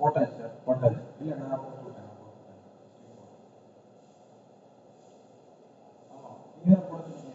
போட்டேன் சார், போட்டேன். இல்லை நான் போட்டுவிட்டேன். ஆமாம், நீங்கள் தான் போட சொன்னீங்க.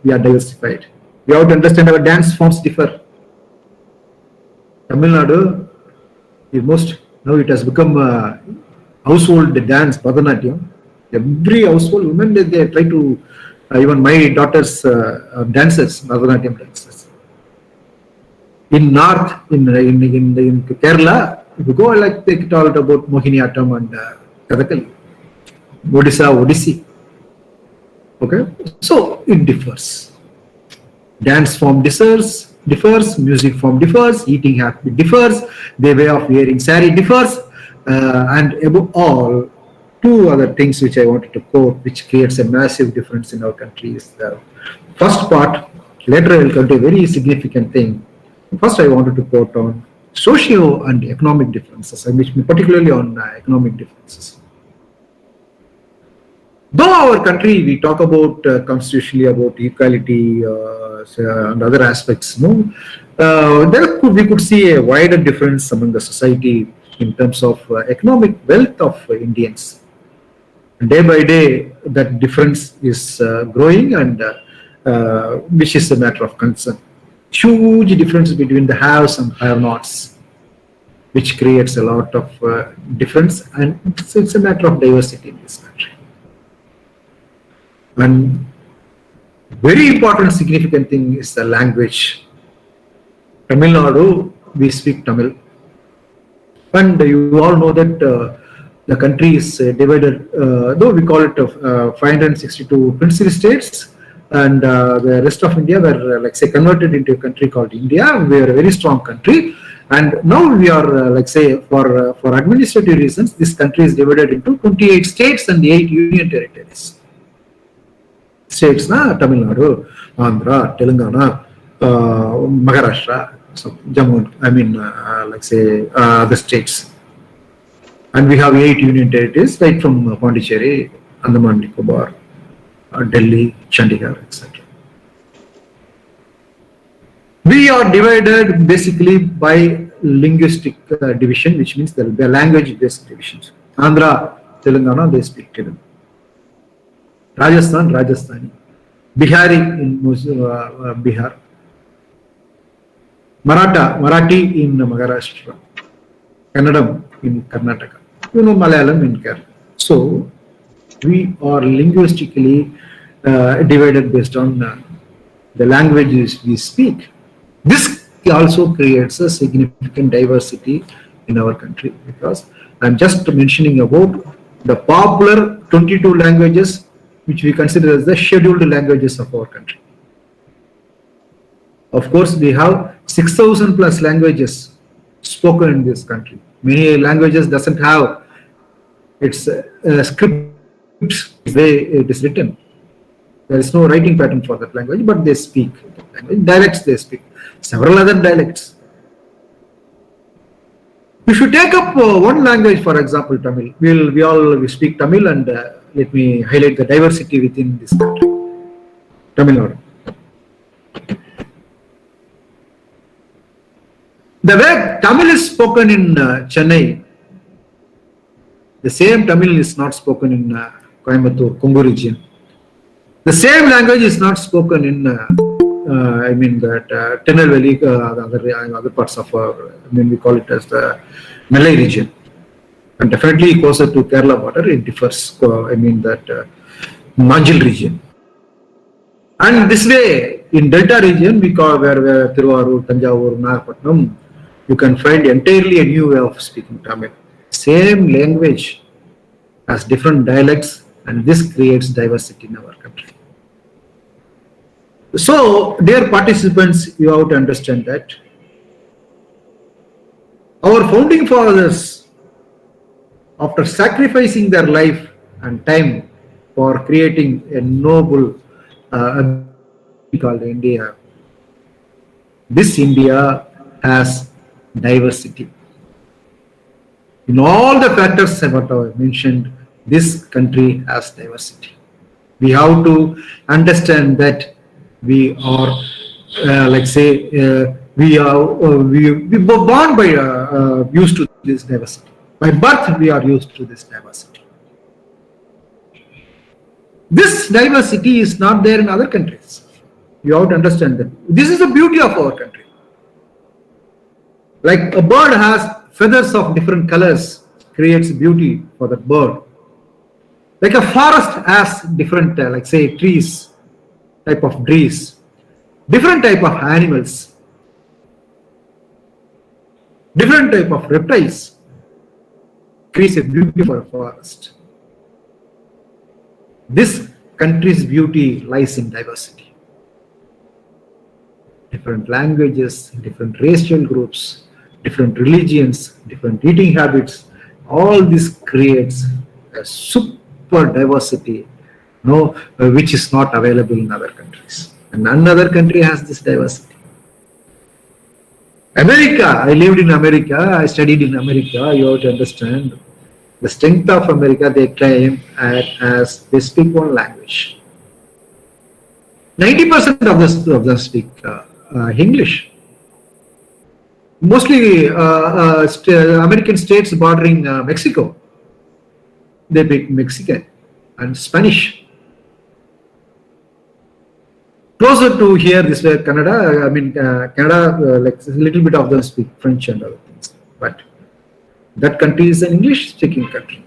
we are diversified. We have to understand our dance forms differ. Tamil Nadu is most, now it has become a household dance, Bharatanatyam. Every household women, they try to, even my daughter's dancers, Bharatanatyam dancers. In North, in Kerala, if you go like they talked about Mohiniyattam and Kathakali, Odissi. Okay, so it differs. Dance form differs, music form differs, eating habit differs, the way of wearing sari differs, and above all, two other things which I wanted to quote, which creates a massive difference in our country is the first part. Later I will come to a very significant thing. First I wanted to quote on socio and economic differences, particularly on economic differences. Though our country, we talk about constitutionally about equality and other aspects, we could see a wider difference among the society in terms of economic wealth of Indians. Day by day, that difference is growing, and which is a matter of concern. Huge difference between the haves and have-nots, which creates a lot of difference, and it's a matter of diversity in this country. And very important, significant thing is the language. Tamil Nadu, we speak Tamil. And you all know that the country is divided, though we call it 562 princely states, and the rest of India were, like say, converted into a country called India. We are a very strong country. And now we are, like say, for administrative reasons, this country is divided into 28 states and 8 union territories. States, Tamil Nadu, Andhra, Telangana, Maharashtra, so Jammu, like say, the states. And we have 8 union territories, right from Pondicherry, Andaman Nicobar, Delhi, Chandigarh, etc. We are divided basically by linguistic division, which means there will be language-based divisions. Andhra, Telangana, they speak Telugu. Rajasthan, Rajasthani. Bihari in Bihar. Marathi in Maharashtra. Kannadam in Karnataka. Malayalam in Kerala. So, we are linguistically divided based on the languages we speak. This also creates a significant diversity in our country, because I'm just mentioning about the popular 22 languages which we consider as the scheduled languages of our country. Of course, we have 6,000 plus languages spoken in this country. Many languages doesn't have its script way it is written. There is no writing pattern for that language, but they speak language. Dialects they speak. Several other dialects. If you take up one language, for example, Tamil, we speak Tamil, and let me highlight the diversity within this country. Tamil Nadu. The way Tamil is spoken in Chennai, the same Tamil is not spoken in Coimbatore, Kongu region. The same language is not spoken in, that Tirunelveli, other parts of, we call it as the Malay region. And definitely closer to Kerala border, it differs, that Manjil region. And this way, in Delta region, we call where Tiruvarur, Tanjavur, Nagapattinam, you can find entirely a new way of speaking Tamil. Same language has different dialects, and this creates diversity in our country. So, dear participants, you have to understand that our founding fathers, after sacrificing their life and time for creating a noble called India, this India has diversity. In all the factors that I mentioned, this country has diversity. We have to understand that we are, we were born by used to this diversity. By birth, we are used to this diversity. This diversity is not there in other countries. You have to understand that. This is the beauty of our country. Like a bird has feathers of different colors, creates beauty for the bird. Like a forest has different, like say trees, type of trees, different type of animals, different type of reptiles, creates a beauty for a forest. This country's beauty lies in diversity. Different languages, different racial groups, different religions, different eating habits, all this creates a super diversity, which is not available in other countries. And another country has this diversity. America, I lived in America, I studied in America. You have to understand the strength of America. They claim as they speak one language. 90% of them speak English. Mostly American states bordering Mexico, they speak Mexican and Spanish. Closer to here, this way, Canada. Canada, like a little bit of them speak French and other things. But that country is an English-speaking country,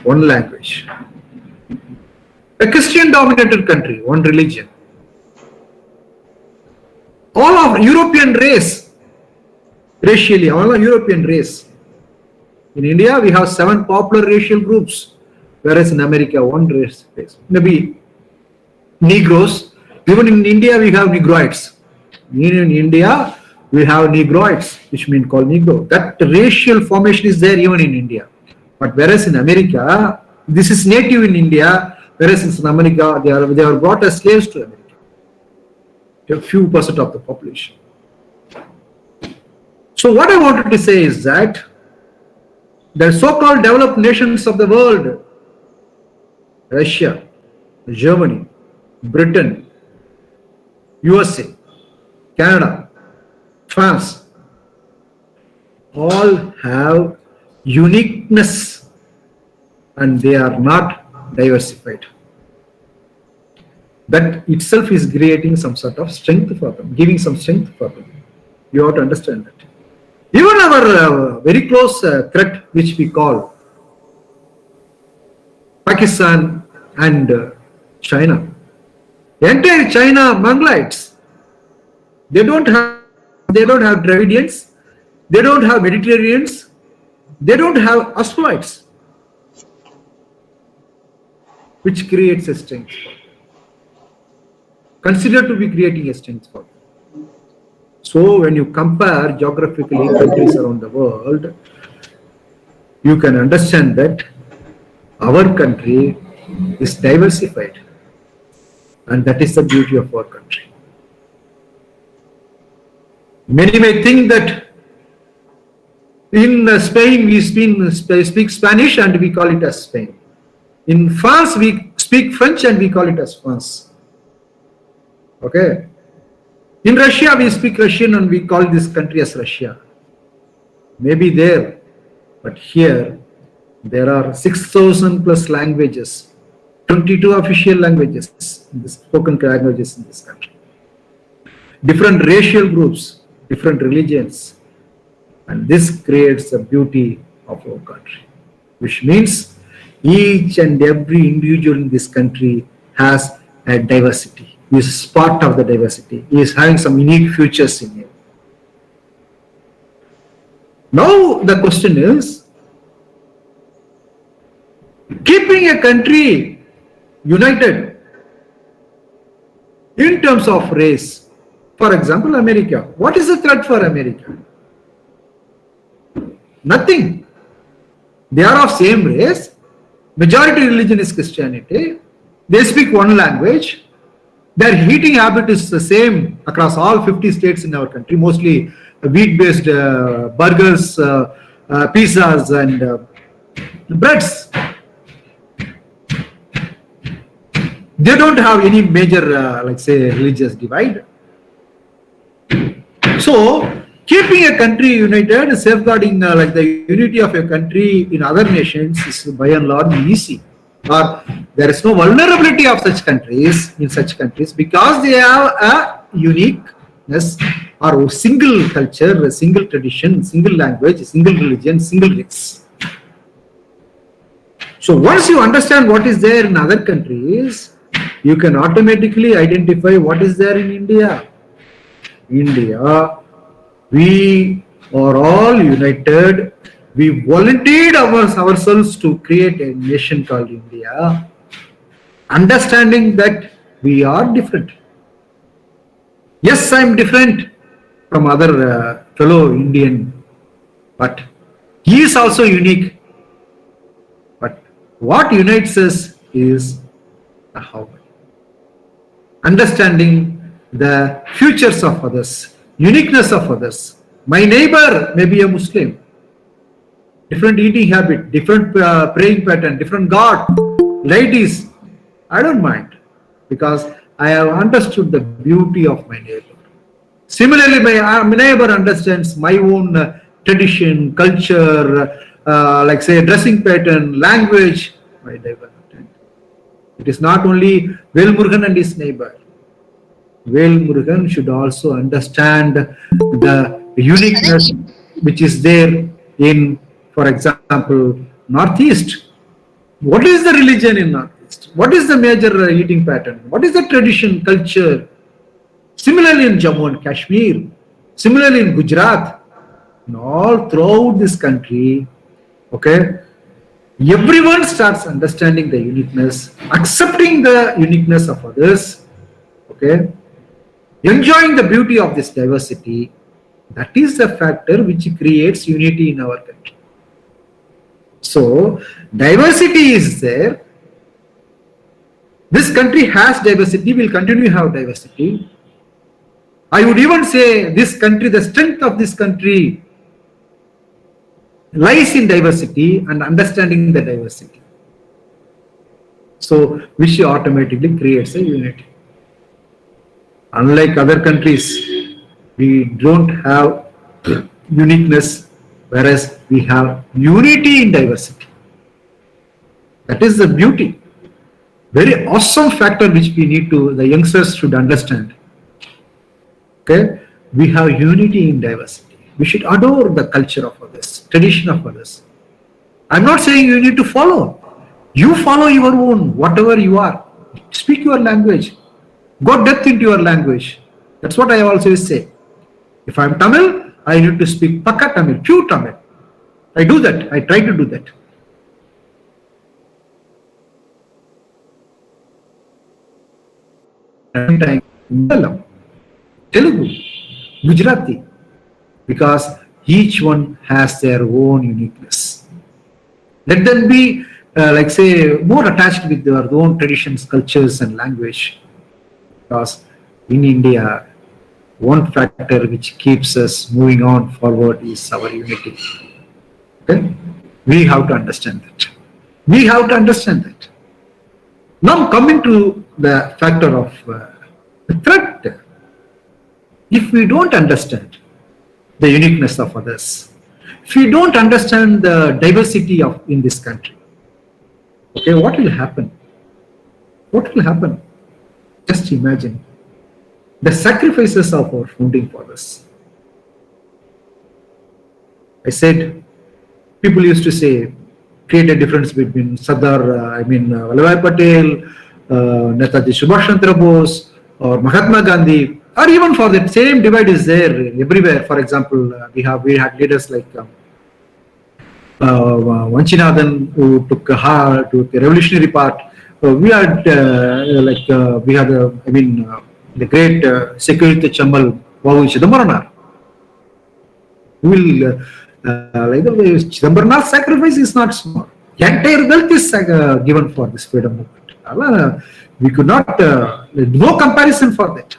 one language. A Christian-dominated country, one religion. All of European race, racially, all of European race. In India, we have 7 popular racial groups, whereas in America, one race. Maybe Negroes. Even in India, we have Negroids. In India, we have Negroids, which mean called Negro. That racial formation is there even in India. But whereas in America, this is native in India, whereas in America, they are brought as slaves to America. A few percent of the population. So what I wanted to say is that the so-called developed nations of the world, Russia, Germany, Britain, USA, Canada, France, all have uniqueness and they are not diversified. That itself is creating some sort of strength for them, giving some strength for them. You have to understand that. Even our very close threat, which we call Pakistan and China. The entire China Mongolites, they don't have Dravidians, they don't have Mediterraneans, they don't have Austroids, which creates a strength. Considered to be creating a strength for them. So when you compare geographically countries around the world, you can understand that our country is diversified. And that is the beauty of our country. Many may think that in Spain we speak Spanish and we call it as Spain. In France we speak French and we call it as France. Okay. In Russia we speak Russian and we call this country as Russia. Maybe there, but here there are 6,000 plus languages. 22 official languages, spoken languages in this country. Different racial groups, different religions. And this creates the beauty of our country. Which means each and every individual in this country has a diversity. He is part of the diversity. He is having some unique features in him. Now the question is, keeping a country united in terms of race. For example, America. What is the threat for America? Nothing. They are of same race. Majority religion is Christianity. They speak one language. Their eating habit is the same across all 50 states in our country. Mostly wheat-based burgers, pizzas and breads. They don't have any major, like say, religious divide. So, keeping a country united, safeguarding like the unity of a country in other nations is by and large easy. Or there is no vulnerability of such countries in such countries because they have a uniqueness or single culture, a single tradition, single language, single religion, single race. So once you understand what is there in other countries, you can automatically identify what is there in India. India, we are all united. We volunteered ourselves to create a nation called India, understanding that we are different. Yes, I am different from other fellow Indian, but he is also unique. But what unites us is the how. Understanding the futures of others, uniqueness of others. My neighbor may be a Muslim, different eating habit, different praying pattern, different God. Ladies, I don't mind because I have understood the beauty of my neighbor. Similarly, my neighbor understands my own tradition, culture, like say dressing pattern, language. My neighbor. It is not only Velmurugan and his neighbor. Velmurugan should also understand the uniqueness which is there in, for example, Northeast. What is the religion in Northeast? What is the major eating pattern? What is the tradition, culture? Similarly in Jammu and Kashmir, similarly in Gujarat, and all throughout this country, okay, everyone starts understanding the uniqueness, accepting the uniqueness of others, okay, enjoying the beauty of this diversity. That is the factor which creates unity in our country. So, diversity is there. This country has diversity, will continue to have diversity. I would even say this country, the strength of this country lies in diversity and understanding the diversity. So, which automatically creates a unity. Unlike other countries, we don't have uniqueness, whereas we have unity in diversity. That is the beauty. Very awesome factor which we need to, the youngsters should understand. Okay, we have unity in diversity. We should adore the culture of others, tradition of others. I'm not saying you need to follow. You follow your own, whatever you are. Speak your language. Go depth into your language. That's what I always say. If I'm Tamil, I need to speak Pakka Tamil, pure Tamil. I do that. I try to do that. Malayalam, Telugu, Gujarati, because each one has their own uniqueness. Let them be, like say, more attached with their own traditions, cultures, and language. Because in India, one factor which keeps us moving on forward is our unity. Okay? We have to understand that. We have to understand that. Now coming to the factor of the threat. If we don't understand the uniqueness of others, if we don't understand the diversity of in this country, okay, what will happen? What will happen? Just imagine the sacrifices of our founding fathers. I said, people used to say, create a difference between Sardar, Vallabhbhai Patel, Netaji Subhash Chandra Bose, or Mahatma Gandhi, or even for that same divide is there everywhere. For example, we had leaders like Vanchinathan, who took a revolutionary part. We had the great security Chamal Vavu Chidambaranath. Chidambaranath's sacrifice is not small. Entire wealth is given for this freedom movement. We could not, no comparison for that.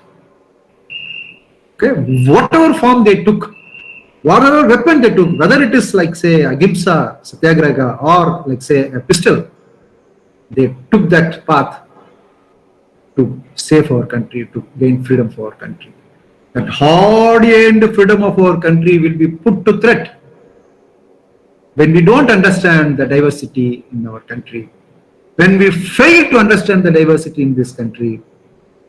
Okay, whatever form they took, whatever weapon they took, whether it is like say Ahimsa, Satyagraha, or like say a pistol, they took that path to save our country, to gain freedom for our country. That hard-earned freedom of our country will be put to threat when we don't understand the diversity in our country. When we fail to understand the diversity in this country,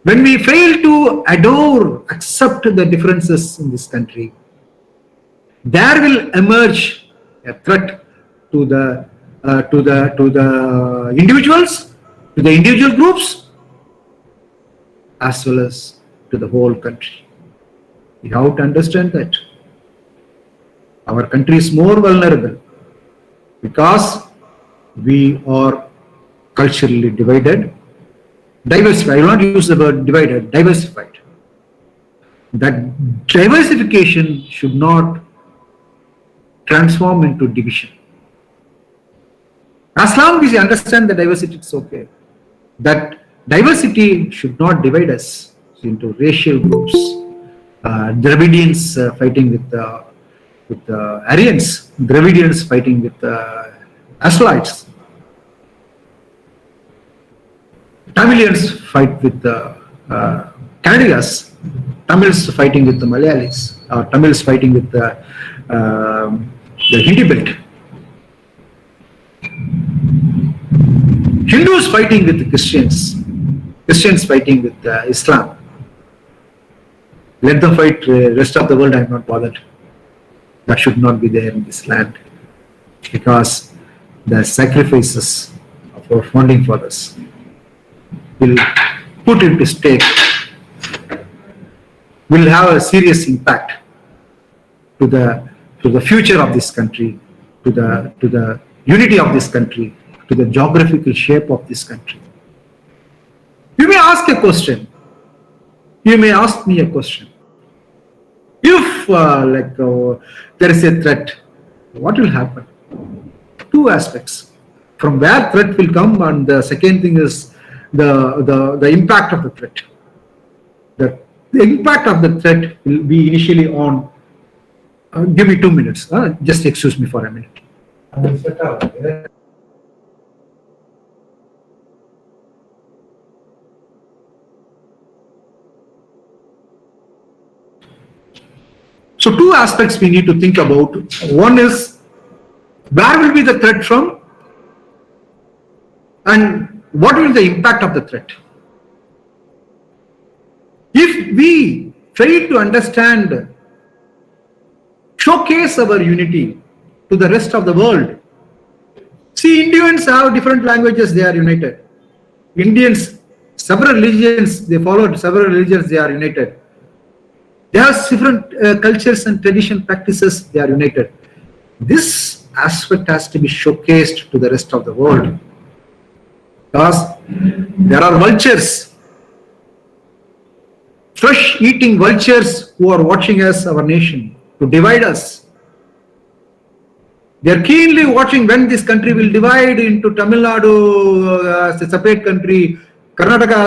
when we fail to adore, accept the differences in this country, there will emerge a threat to the individuals, to the individual groups, as well as to the whole country. We have to understand that our country is more vulnerable because we are culturally divided, diversified. I will not use the word divided, diversified. That diversification should not transform into division. As long as you understand the diversity, it's okay. That diversity should not divide us into racial groups. Dravidians fighting with Aryans, Dravidians fighting with Aslites, Tamilians fight with Kannadigas, Tamils fighting with the Malayalis, Tamils fighting with the Hindi belt, Hindus fighting with the Christians, Christians fighting with Islam. Let them fight. Rest of the world, I am not bothered. That should not be there in this land, because the sacrifices of our founding fathers will put into stake, will have a serious impact to the future of this country, to the unity of this country, to the geographical shape of this country. You may ask a question. You may ask me a question. If there is a threat, what will happen? Two aspects. From where threat will come, and the second thing is the impact of the threat. The impact of the threat will be initially on. Give me 2 minutes. Just excuse me for a minute. So two aspects we need to think about. One is, where will be the threat from, and what will be the impact of the threat? If we fail to understand, showcase our unity to the rest of the world. See, Indians have different languages, they are united. Indians, several religions, they followed several religions, they are united. They have different cultures and tradition practices, they are united. This aspect has to be showcased to the rest of the world, because there are vultures, flesh-eating vultures who are watching us, our nation, to divide us. They are keenly watching when this country will divide into Tamil Nadu as a separate country, Karnataka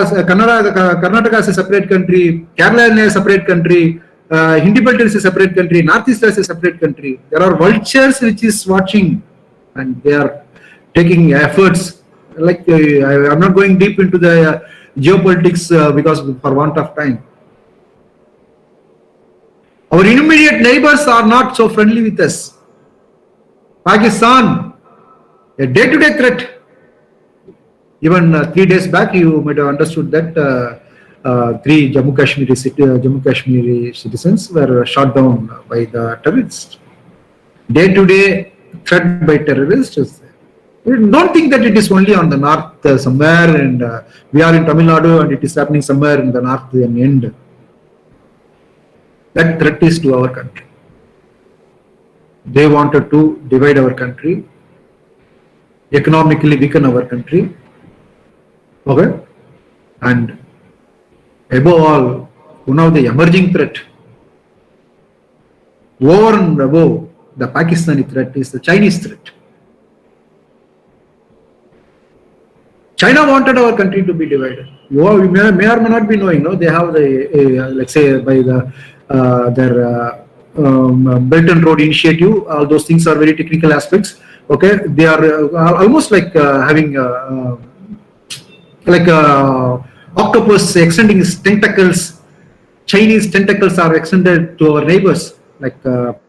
as a separate country, Kerala as a separate country, Hindi belt is a separate country, Northeast as a separate country. There are vultures which is watching, and they are taking efforts. Like I'm not going deep into the geopolitics because for want of time. Our immediate neighbors are not so friendly with us. Pakistan, a day-to-day threat. Even 3 days back, you might have understood that 3 Jammu Kashmiri citizens were shot down by the terrorists. Day-to-day threat by terrorists. Don't think that it is only on the north somewhere, and we are in Tamil Nadu and it is happening somewhere in the north and end. That threat is to our country. They wanted to divide our country, economically weaken our country. Okay? And above all, one of the emerging threat, over and above the Pakistani threat, is the Chinese threat. China wanted our country to be divided. You may or may not be knowing, no? They have the, let's say, by the their Belt and Road Initiative. All those things are very technical aspects. Okay, they are almost like having like octopus extending its tentacles. Chinese tentacles are extended to our neighbors like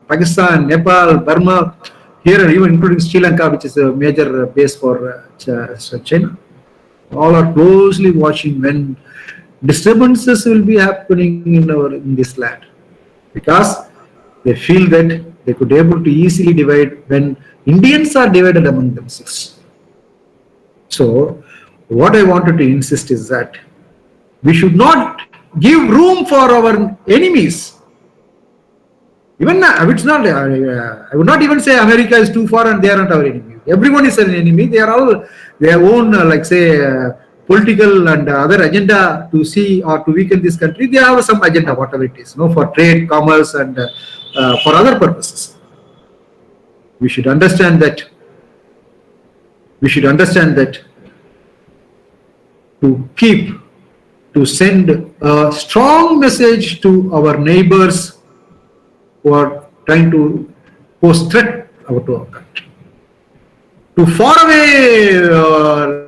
Pakistan, Nepal, Burma, here even including Sri Lanka, which is a major base for China. All are closely watching when disturbances will be happening in this land, because they feel that they could able to easily divide when Indians are divided among themselves. So what I wanted to insist is that we should not give room for our enemies. Even it's not, I would not even say America is too far and they are not our enemy. Everyone is an enemy. They are all their own, political and other agenda to see or to weaken this country. They have some agenda, whatever it is, for trade, commerce, and for other purposes. We should understand that. To send a strong message to our neighbors who are trying to pose threat to our country. To faraway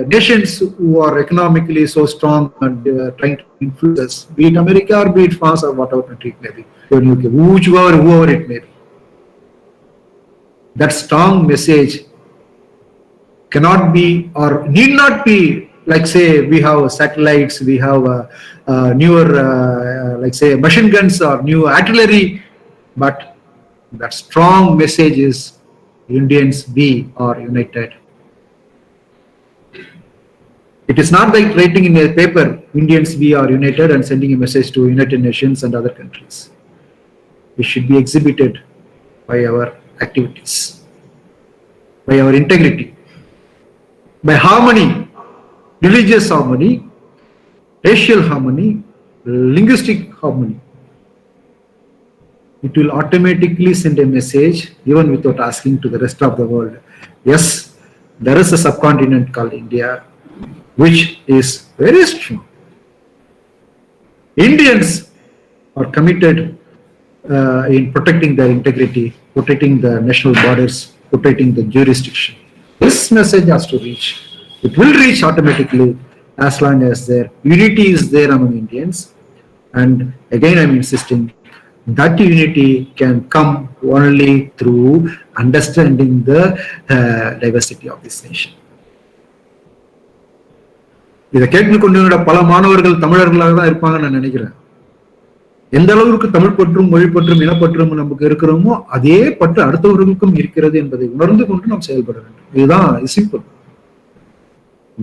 nations who are economically so strong and trying to influence us, be it America or be it France or whatever country it may be, whoever it may be. That strong message cannot be or need not be we have satellites, we have newer machine guns or new artillery, but that strong message is Indians are united. It is not like writing in a paper, Indians are united, and sending a message to United Nations and other countries. It should be exhibited by our activities, by our integrity, by harmony, religious harmony, racial harmony, linguistic harmony. It will automatically send a message even without asking to the rest of the world. Yes, there is a subcontinent called India, which is very strong. Indians are committed in protecting their integrity, protecting the national borders, protecting the jurisdiction. This message has to reach. It will reach automatically as long as their unity is there among Indians. And again, I'm insisting that unity can come only through understanding the diversity of this nation. இதை கேட்டுக்கொண்டு பல மாணவர்கள் தமிழர்களாக தான் இருப்பாங்கன்னு நான் நினைக்கிறேன். எந்த அளவுக்கு தமிழ் பற்றும் மொழி பற்றும் இனப்பற்றும் நமக்கு இருக்கிறோமோ அதே பற்று அடுத்தவர்களுக்கும் இருக்கிறது என்பதை உணர்ந்து கொண்டு நாம் செயல்பட வேண்டும். இதுதான் சிம்பிள்.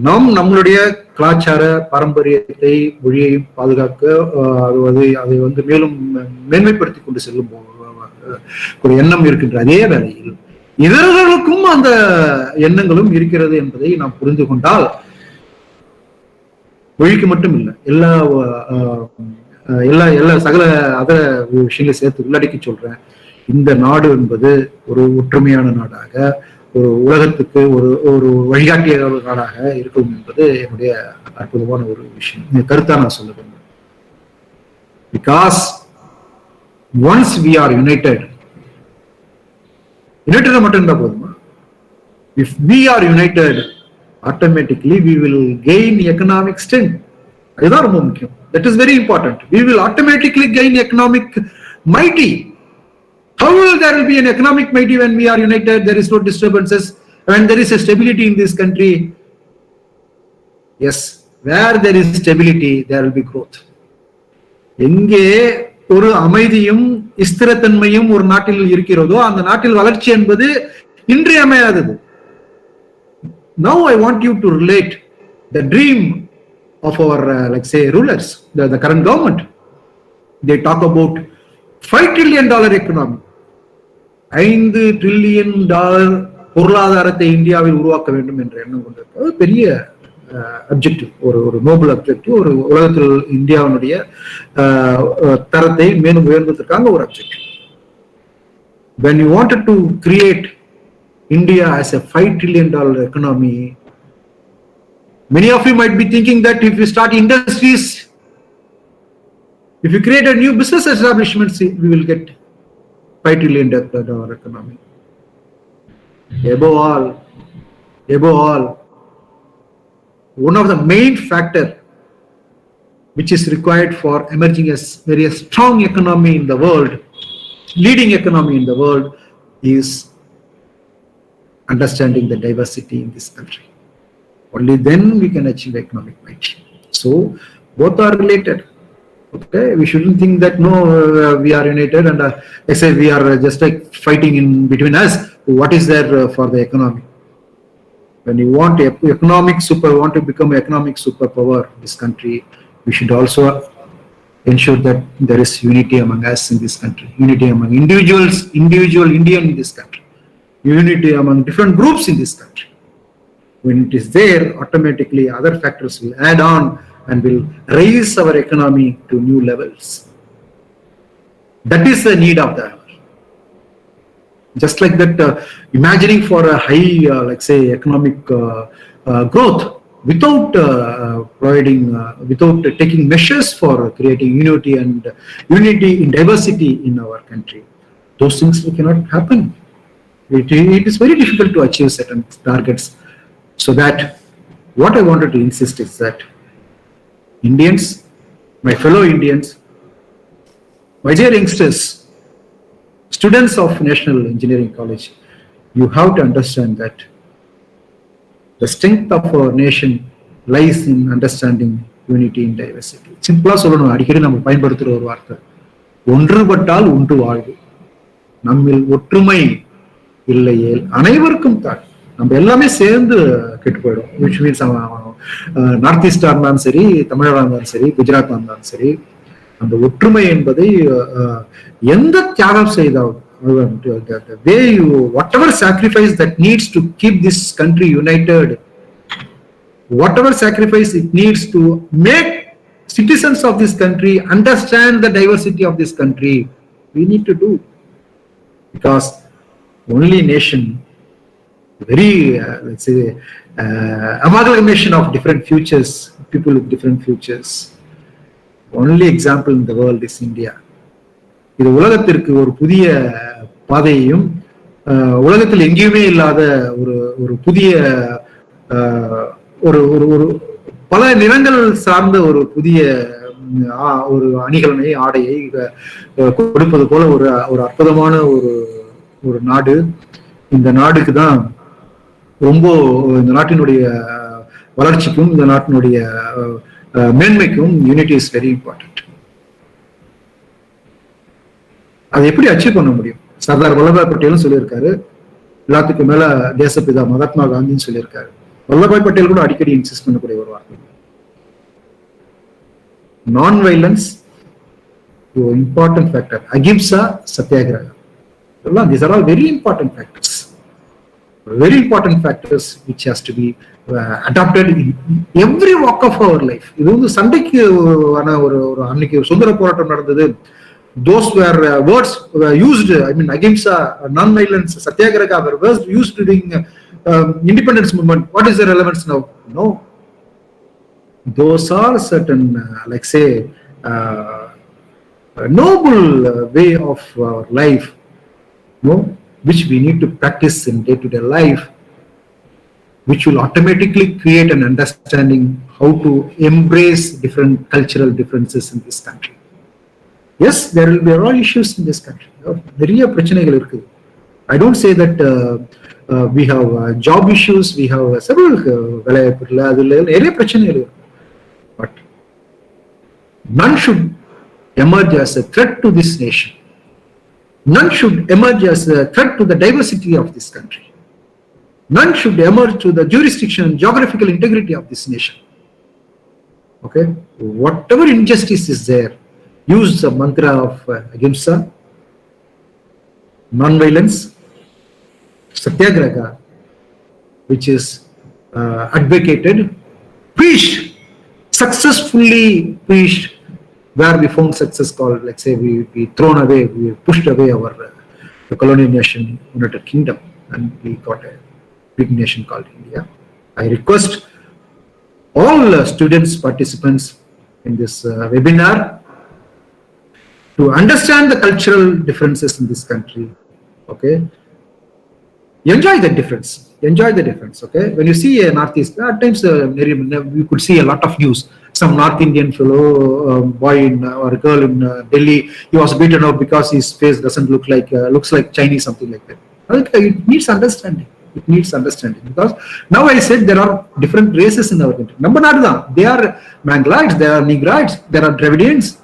நாம் நம்மளுடைய கலாச்சார பாரம்பரியத்தை மொழியையும் பாதுகாக்க அதை மேலும் மேன்மைப்படுத்தி கொண்டு செல்லும் ஒரு எண்ணம் இருக்கின்ற அதே வேளையில் இதர்களுக்கும் அந்த எண்ணங்களும் இருக்கிறது என்பதை நாம் புரிந்து கொண்டால் மொழிக்கு மட்டும் இல்லை எல்லா சகல அதர விஷயங்களை சேர்த்து உள்ளடக்கி சொல்றேன். இந்த நாடு என்பது ஒரு ஒற்றுமையான நாடாக, ஒரு உலகத்துக்கு ஒரு வழிகாட்டிய நாடாக இருக்கும் என்பது என்னுடைய அற்புதமான ஒரு விஷயம். இந்த கருத்தா நான் சொல்ல விரும்புறேன். Because once we are united மட்டும் இருந்தா போதுமா? If we are united automatically we will gain economic strength. அதுதான் ரொம்ப முக்கியம். That is very important. We will automatically gain economic mighty. How will there be an economic mighty when we are united? There is no disturbances. When there is a stability in this country. Yes, where there is stability, there will be growth. எங்கே ஒரு அமைதியும் ஸ்திரத்தன்மையும் ஒரு நாட்டில் இருக்கிறதோ அந்த நாட்டில் வளர்ச்சி என்பது இன்றியமையாதது. Now I want you to relate the dream of our rulers, the current government. They talk about $5 trillion economy. $5 trillion பொருளாதாரத்தை இந்தியாவில் உருவாக்க வேண்டும் என்ற எண்ணம் கொண்டிருக்கிறது. பெரிய அப்ஜெக்டிவ், ஒரு நோபல் அப்ஜெக்டிவ், ஒரு உலகத்தில் இந்தியாவினுடைய தரத்தை மேலும் உயர்ந்ததற்காக ஒரு objective. When you wanted to create India as a $5 trillion economy, many of you might be thinking that if you start industries, if you create a new business establishments, we will get $5 trillion economy. Above all, one of the main factor which is required for emerging as very strong economy in the world, leading economy in the world, is understanding the diversity in this country. Only then we can achieve economic might. So both are related. Okay, we shouldn't think that no, we are united and I say we are just like fighting in between us. What is there for the economy? When you want want to become economic superpower in this country, we should also ensure that there is unity among us in this country, unity among individual Indian in this country, unity among different groups in this country. When it is there, automatically other factors will add on and will raise our economy to new levels. That is the need of the hour. Just like that, imagining for a high, like say, economic growth without without taking measures for creating unity in diversity in our country, those things cannot happen. It is very difficult to achieve certain targets. So that what I wanted to insist is that Indians, my fellow Indians, my dear youngsters, students of National Engineering College, you have to understand that the strength of our nation lies in understanding unity in diversity. Simply சொல்லணும், அடிக்கடி நம்ம பயன்படுத்துற ஒரு வார்த்தை, ஒன்றுபட்டால் உண்டு வாழ்வு, நம்மில் ஒற்றுமை இல்லையேல் அனைவருக்கும் தான். நம்ம எல்லாமே சேர்ந்து கெட்டு போயிடும். which means நார்த் ஈஸ்டா இருந்தாலும் சரி, தமிழ்நாடா இருந்தாலும் சரி, குஜராத்தா இருந்தாலும் சரி, அந்த ஒற்றுமை என்பதை எந்த தியாகம் செய்தாலும் whatever sacrifice that needs to keep this country united, whatever sacrifice it needs to make citizens of this country understand the diversity of this country, we need to do, because only nation, very let's say amalgamation of different futures, people with different futures. Only example in the world is India. இது உலகத்திற்கு ஒரு புதிய பாதையையும் உலகத்தில் எங்கேயுமே இல்லாத ஒரு புதிய ஒரு பல நிறங்கள் சார்ந்த ஒரு புதிய ஒரு அணிகலனை ஆடையை கொடுப்பது போல ஒரு அற்புதமான ஒரு நாடு. இந்த நாடுக்கு தான் ரொம்ப இந்த நாட்டினுடைய வளர்ச்சிக்கும் இந்த நாட்டினுடைய மேன்மைக்கும் யூனிட்டி இஸ் வெரி இம்பார்ட்டன்ட். அதை எப்படி அச்சீவ் பண்ண முடியும்? சர்தார் வல்லபாய் பட்டேலும் சொல்லியிருக்காரு, எல்லாத்துக்கும் மேல தேசப்பிதா மகாத்மா காந்தின்னு சொல்லியிருக்காரு. வல்லபாய் பட்டேல் கூட அடிக்கடி இன்சிஸ்ட் பண்ணக்கூடிய ஒரு வார்த்தை, நான் வைலன்ஸ் இம்பார்ட்டன்ட் ஃபேக்டர், அகிம்சா, சத்தியாகிரகம். These are all very important factors which has to be adopted in every walk of our life. இது வந்து சண்டைக்கு ஒரு அன்னைக்கு சுதந்திர போராட்டம் நடந்தது, those were words were used, I mean ahimsa, non-violence, satyagraha were words used during independence movement. What is the relevance now? No, those are certain like say noble way of our life, no, which we need to practice in day-to-day life, which will automatically create an understanding how to embrace different cultural differences in this country. Yes, there will be all issues in this country. நிறைய பிரச்சனைகள் இருக்கு. I don't say that we have job issues, we have several வேலைவாய்ப்பு இல்லை, அதுல நிறைய பிரச்சனைகள் இருக்கு. But none should emerge as a threat to this nation. None should emerge as a threat to the diversity of this country. None should emerge to the jurisdiction and geographical integrity of this nation. Okay? Whatever injustice is there, use the mantra of ahimsa, non-violence, satyagraha, which is advocated, preached, successfully preached. Where we found success called, like say, we thrown away, we pushed away our the colonial nation, United Kingdom, and we got a big nation called India. I request all students, participants in this webinar to understand the cultural differences in this country. Okay, enjoy the difference. Okay, when you see a Northeast, at times you could see a lot of news. Some North Indian fellow boy or girl in Delhi, he was beaten up because his face doesn't looks like Chinese, something like that. It needs understanding. It needs understanding, because now I said there are different races in our country. Number one, they are Mangalites, there are Negroids, there are Dravidians.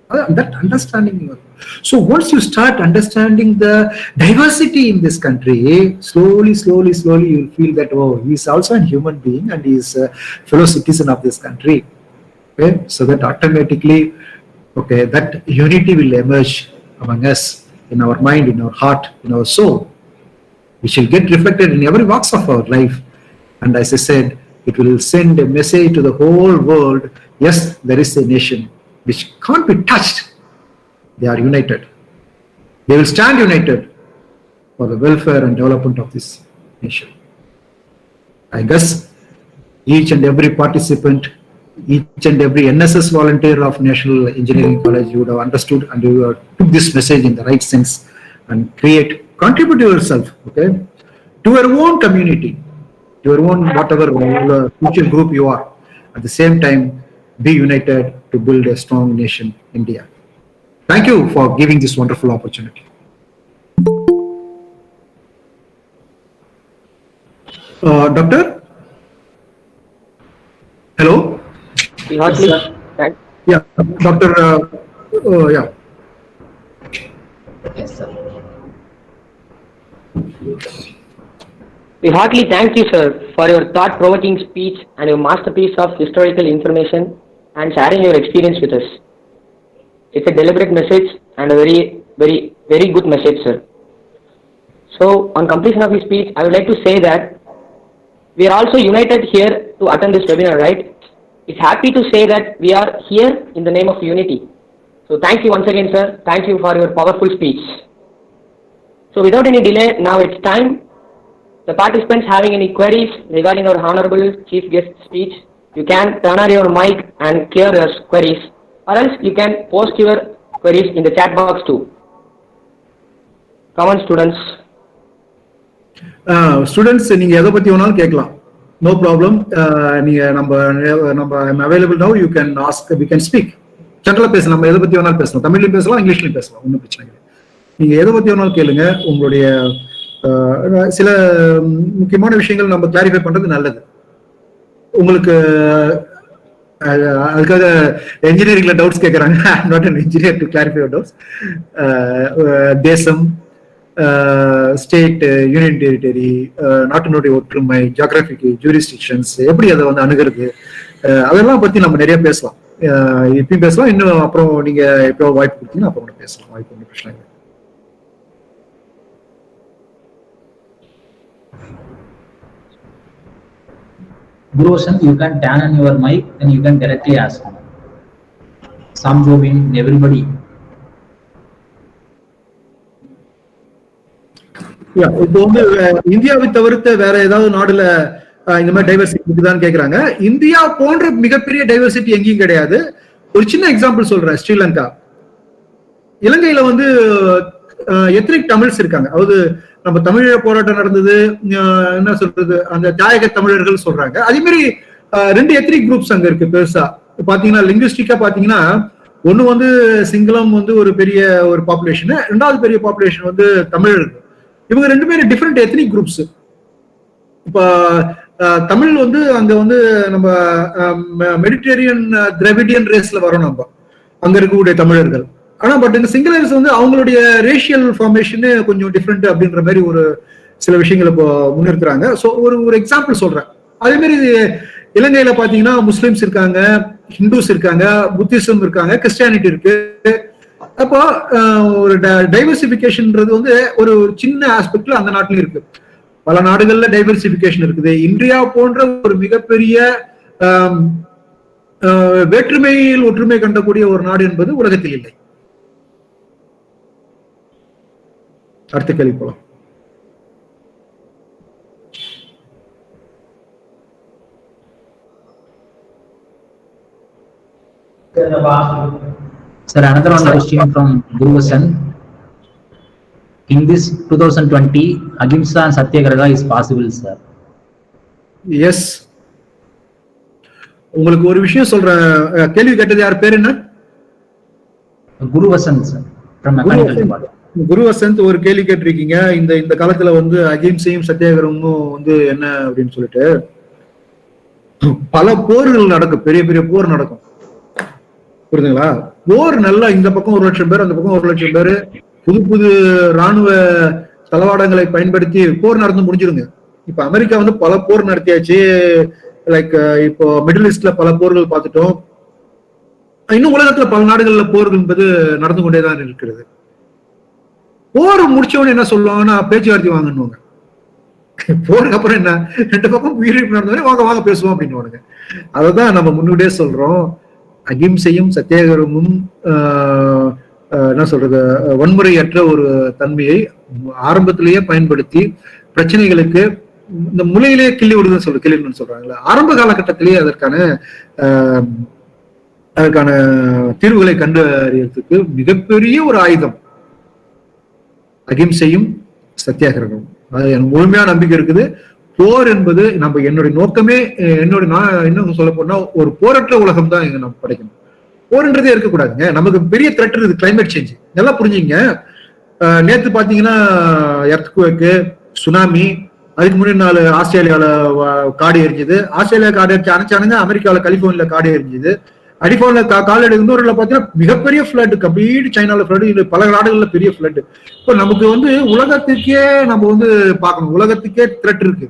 That understanding. So once you start understanding the diversity in this country, slowly you'll feel that, oh, he's also a human being and he's a fellow citizen of this country. Okay, so that automatically, okay, that unity will emerge among us, in our mind, in our heart, in our soul. We shall get reflected in every walks of our life. And as I said, it will send a message to the whole world. Yes, there is a nation which can't be touched. They are united. They will stand united for the welfare and development of this nation. I guess each and every participant, each and every NSS volunteer of National Engineering College would have understood and you have took this message in the right sense and contribute to yourself, okay, to your own community, to your own whatever social group you are. At the same time, be united to build a strong nation, India. Thank you for giving this wonderful opportunity. Doctor? Hello? Yeah, Doctor. Yeah. Yes, sir. We heartily thank you, sir, for your thought-provoking speech and your masterpiece of historical information and sharing your experience with us. It's a deliberate message and a very good message, sir. So, on completion of his speech, I would like to say that we are also united here to attend this webinar, right? It's happy to say that we are here in the name of unity. So, thank you once again, sir. Thank you for your powerful speech. So, without any delay, now it's time. The participants having any queries regarding our Honorable Chief Guest speech, you can turn on your mic and clear your queries, or else you can post your queries in the chat box too. Come on, students. Students, நீங்க எதை பத்தி வேணாலும் கேட்கலாம். No problem. நீங்க நம்ம I'm available now. You can ask. We can speak. ஜெனரலா பேசலாம். நம்ம எதை பத்தி வேணாலும் பேசலாம். தமிழ்லயும் பேசலாம், இங்கிலீஷ்லயும் பேசலாம். ஒன்றும் பிரச்சனை இல்லை. நீங்க எதை பத்தி வேணாலும் கேளுங்க. உங்களுடைய சில முக்கியமான விஷயங்கள் நம்ம கிளாரிஃபை பண்றது நல்லது. உங்களுக்கு அதுக்காக என்ஜினியரிங்ல டவுட்ஸ் கேட்கறாங்க. I am not an engineer to clarify your doubts. தேசம், ஸ்டேட், யூனியன் டெரிட்டரி, நாட்டினுடைய ஒற்றுமை, ஜியோகிராபிக் ஜூரிஸ்டிக்ஷன்ஸ், எப்படி அதை வந்து அணுகிறது, அதெல்லாம் பத்தி நம்ம நிறைய பேசலாம். இப்பயும் பேசலாம், இன்னும் அப்புறம் நீங்க எப்போ வாய்ப்பு கொடுத்தீங்கன்னா அப்புறம் கூட பேசலாம். வாய்ப்பு ஒன்றும் பிரச்சனை இல்லை. Guruvasan, you can turn on your mic and you can directly ask. Sam Jobin, everybody. இப்போ வந்து இந்தியாவை தவிர்த்து வேற ஏதாவது நாடுல இந்த மாதிரி டைவர்சிட்டி இருக்குதான்னு கேக்குறாங்க. இந்தியா போன்ற மிகப்பெரிய டைவர்சிட்டி எங்கேயும் கிடையாது. ஒரு சின்ன எக்ஸாம்பிள் சொல்றேன். ஸ்ரீலங்கா, இலங்கையில வந்து எத்னிக் தமிழ்ஸ் இருக்காங்க. அதாவது நம்ம தமிழீழ போராட்டம் நடந்தது, என்ன சொல்றது, அந்த தாயக தமிழர்கள் சொல்றாங்க. அதே மாதிரி 2 எத்னிக் குரூப்ஸ் அங்க இருக்கு பெருசா. பாத்தீங்கன்னா லிங்குவிஸ்டிக்கா பாத்தீங்கன்னா ஒண்ணு வந்து சிங்களம் வந்து ஒரு பெரிய ஒரு பாப்புலேஷன், 2வது பெரிய பாப்புலேஷன் வந்து தமிழர்கள். இவங்க 2 பேரும் டிஃப்ரெண்ட் எத்னிக் குரூப்ஸ். இப்ப தமிழ் வந்து அங்க வந்து நம்ம மெடிட்டரேனியன் திராவிடியன் ரேஸ்ல வரோம் நம்ம அங்க இருக்கக்கூடிய தமிழர்கள். ஆனா பட் இந்த சிங்களர்ஸ் வந்து அவங்களுடைய ரேஷியல் ஃபார்மேஷன் கொஞ்சம் டிஃப்ரெண்ட் அப்படின்ற மாதிரி ஒரு சில விஷயங்களை இப்போ முன்னிறுத்துறாங்க. ஸோ ஒரு எக்ஸாம்பிள் சொல்றேன். அதே மாதிரி இலங்கையில பாத்தீங்கன்னா முஸ்லிம்ஸ் இருக்காங்க, ஹிந்துஸ் இருக்காங்க, புத்திசம் இருக்காங்க, கிறிஸ்டியானிட்டி இருக்கு. அப்போ ஒரு டைவர்சிபிகேஷன்ன்றது வந்து ஒரு சின்ன ஆஸ்பெக்ட்ல அந்த நாட்டிலும் இருக்கு. பல நாடுகள்ல டைவர்சிபிகேஷன் இருக்குது. இந்தியா போன்ற ஒரு மிகப்பெரிய வேற்றுமையில் ஒற்றுமை கண்டக்கூடிய ஒரு நாடு என்பது உலகத்தில் இல்லை. அடுத்த கேள்வி போலாம். Sir, another one question from Guruvasan. In this 2020, Ahimsa and Satyagraha is possible, sir. Yes. உங்களுக்கு ஒரு விஷயம் சொல்றேன். கேள்வி கேட்டது யார், பேர் என்ன? Guruvasan, sir, from Mechanical Department. குரு வசந்த் ஒரு கேள்வி கேட்டிருக்கீங்க, இந்த இந்த காலத்துல வந்து அகிம்சையும் சத்தியாகிரகமும் வந்து என்ன அப்படின்னு சொல்லிட்டு. பல போர்கள் நடக்கும், பெரிய பெரிய போர் நடக்கும், புரியுதுங்களா? போர் நல்லா இந்த பக்கம் 1,00,000 பேர், அந்த பக்கம் 1,00,000 பேர், புது புது ராணுவ தளவாடங்களை பயன்படுத்தி போர் நடந்து முடிஞ்சிருங்க. இப்ப அமெரிக்கா வந்து பல போர் நடத்தியாச்சு, லைக் இப்போ மிடில் ஈஸ்ட்ல பல போர்கள் பார்த்துட்டோம். இன்னும் உலகத்துல பல நாடுகள்ல போர்கள் என்பது நடந்து கொண்டேதான் இருக்கிறது. போர் முடிச்சவொன்னு என்ன சொல்லுவாங்கன்னா பேச்சுவார்த்தை வாங்கணுவாங்க. போருக்கு அப்புறம் என்ன, 2 பக்கம் உயிரிழப்பு நடந்தவொடனே வாங்க வாங்க பேசுவோம் அப்படின்னு. அததான் நம்ம முன்னாடியே சொல்றோம், அகிம்சையும் சத்தியாகிரகமும் என்ன சொல்றது, வன்முறையற்ற ஒரு தன்மையை ஆரம்பத்திலேயே பயன்படுத்தி பிரச்சனைகளுக்கு இந்த முளையிலேயே கிள்ளின்னு சொல்றாங்களா, ஆரம்ப காலகட்டத்திலேயே அதற்கான தீர்வுகளை கண்டறியறதுக்கு மிகப்பெரிய ஒரு ஆயுதம் அகிம்சையும் சத்தியாகிரகம். அது எனக்கு முழுமையான நம்பிக்கை இருக்குது. போர் என்பது என்னுடைய நோக்கமே, இன்னும் சொல்ல போனா ஒரு போரற்ற உலகம் தான் இங்க நம்ம படைக்கணும். போர்ன்றதே இருக்கக்கூடாதுங்க. நமக்கு பெரிய த்ரெட் இருக்குது, கிளைமேட் சேஞ்ச். நல்லா புரிஞ்சுங்க. நேத்து பாத்தீங்கன்னா எர்த்குவேக், சுனாமி, அதுக்கு முன்னாடி நாள் ஆஸ்திரேலியாவில காடு எரிஞ்சுது. ஆஸ்திரேலியா காடு எரிச்சு அணைச்சானுங்க, அமெரிக்காவில் கலிபோர்னியால காடு எரிஞ்சுது. அடிஃபான்ல காலடி இன்னொருல பாத்தீங்கன்னா மிகப்பெரிய ஃபிளட், கம்ப்ளீட் சைனால ஃபிளட், இது பல நாடுகள்ல பெரிய ஃபிளட். இப்போ நமக்கு வந்து உலகத்துக்கே நம்ம வந்து பார்க்கணும், உலகத்துக்கே த்ரெட் இருக்கு.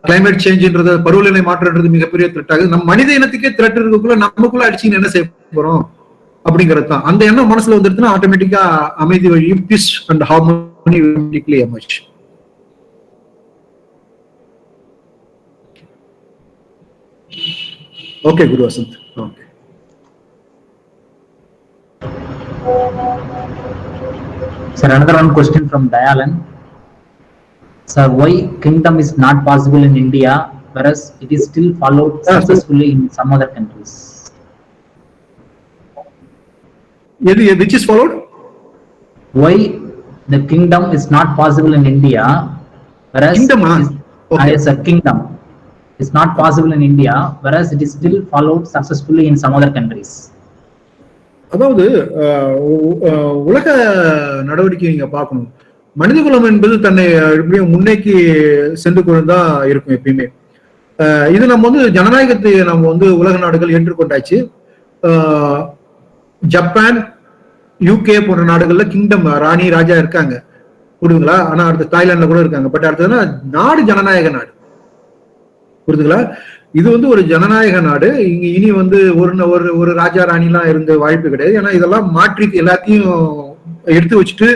கிளைமேட் சேஞ்சுன்றது, பருவநிலை மாற்றம்ன்றது மிகப்பெரிய த்ரெட் ஆகுது. நம்ம மனித இனத்துக்கே த்ரெட் இருக்கக்குள்ள நமக்குள்ள அடிச்சுன்னு என்ன செய்ய போறோம் அப்படிங்கிறது தான். அந்த எண்ணம் மனசுல வந்துருச்சுன்னா ஆட்டோமேட்டிக்கா அமைதி வழியும் peace and harmony emerge. Okay, Guru Vasant. Okay. Sir, another one question from Dayalan. Sir, why kingdom is not possible in India, whereas it is still followed successfully in some other countries? Which is followed? Why the kingdom is not possible in India, whereas kingdom, as a kingdom is not possible in India, whereas it is still followed successfully in some other countries. அதாவது உலக நடவடிக்கை நீங்க பார்க்கணும். மனிதகுலம் என்பது தன்னை எப்படியும் முன்னேக்கி சென்று கொண்டுதான் இருக்கும் எப்பயுமே. இது நம்ம வந்து ஜனநாயகத்தை நம்ம வந்து உலக நாடுகள் ஏற்றுக்கொண்டாச்சு. ஜப்பான், யூகே போன்ற நாடுகள்ல கிங்டம், ராணி ராஜா இருக்காங்க, புரியுதுங்களா? ஆனா அடுத்த தாய்லாந்துல கூட இருக்காங்க. பட் அடுத்ததுன்னா நாடு ஜனநாயக நாடு, புரியுதுங்களா? இது வந்து ஒரு ஜனநாயக நாடு. இங்க இனி வந்து ஒரு ராஜா ராணி எல்லாம் இருந்த வாய்ப்பு கிடையாது. ஏன்னா இதெல்லாம் மாற்றி எல்லாத்தையும் எடுத்து வச்சுட்டு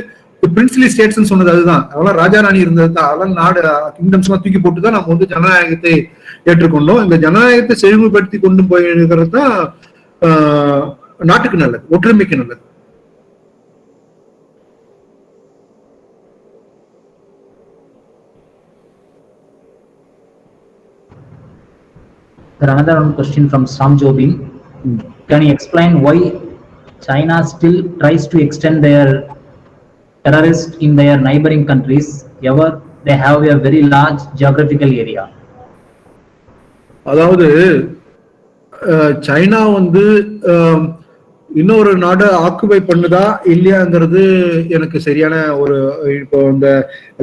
பிரின்ஸ்லி ஸ்டேட்ஸ் சொன்னது அதுதான். அதெல்லாம் ராஜா ராணி இருந்தது தான். அதெல்லாம் நாடு கிங்டம்ஸ் எல்லாம் தூக்கி போட்டுதான் நம்ம வந்து ஜனநாயகத்தை ஏற்றுக்கொண்டோம். இந்த ஜனநாயகத்தை செழுமைப்படுத்தி கொண்டு போயிருக்கிறது தான் நாட்டுக்கு நல்லது, ஒற்றுமைக்கு நல்லது. There another one question from Sam Jobin. Can you explain why China still tries to extend their terrorists in their neighboring countries, ever they have a very large geographical area? அதாவது சைனா வந்து இன்னொரு நாடு occupy பண்ணுதா இல்லையாங்கிறது எனக்கு சரியான ஒரு, இப்போ இந்த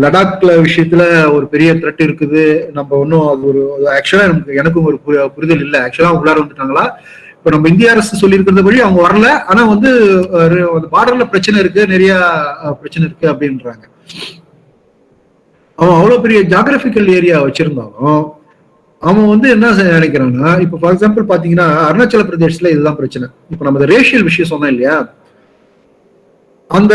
லடாக்ல விஷயத்துல ஒரு பெரிய த்ரெட் இருக்குது. நம்ம ஒன்றும் அது ஒரு ஆக்சுவலா எனக்கும் ஒரு புரிதல் இல்லை. ஆக்சுவலா உள்ளார வந்துட்டாங்களா? இப்ப நம்ம இந்திய அரசு சொல்லியிருக்கிறது வழி அவங்க வரல. ஆனா வந்து பார்டர்ல பிரச்சனை இருக்கு, நிறைய பிரச்சனை இருக்கு அப்படின்றாங்க. அவன் அவ்வளவு பெரிய ஜியோகிராபிக்கல் ஏரியா வச்சிருந்தாலும் அவன் வந்து என்ன நினைக்கிறான்னா, இப்ப ஃபார் எக்ஸாம்பிள் பாத்தீங்கன்னா அருணாச்சல பிரதேசத்துல இதுதான் பிரச்சனை. இப்ப நம்ம ரேஷியல் விஷயம் சொன்னோம் இல்லையா, அந்த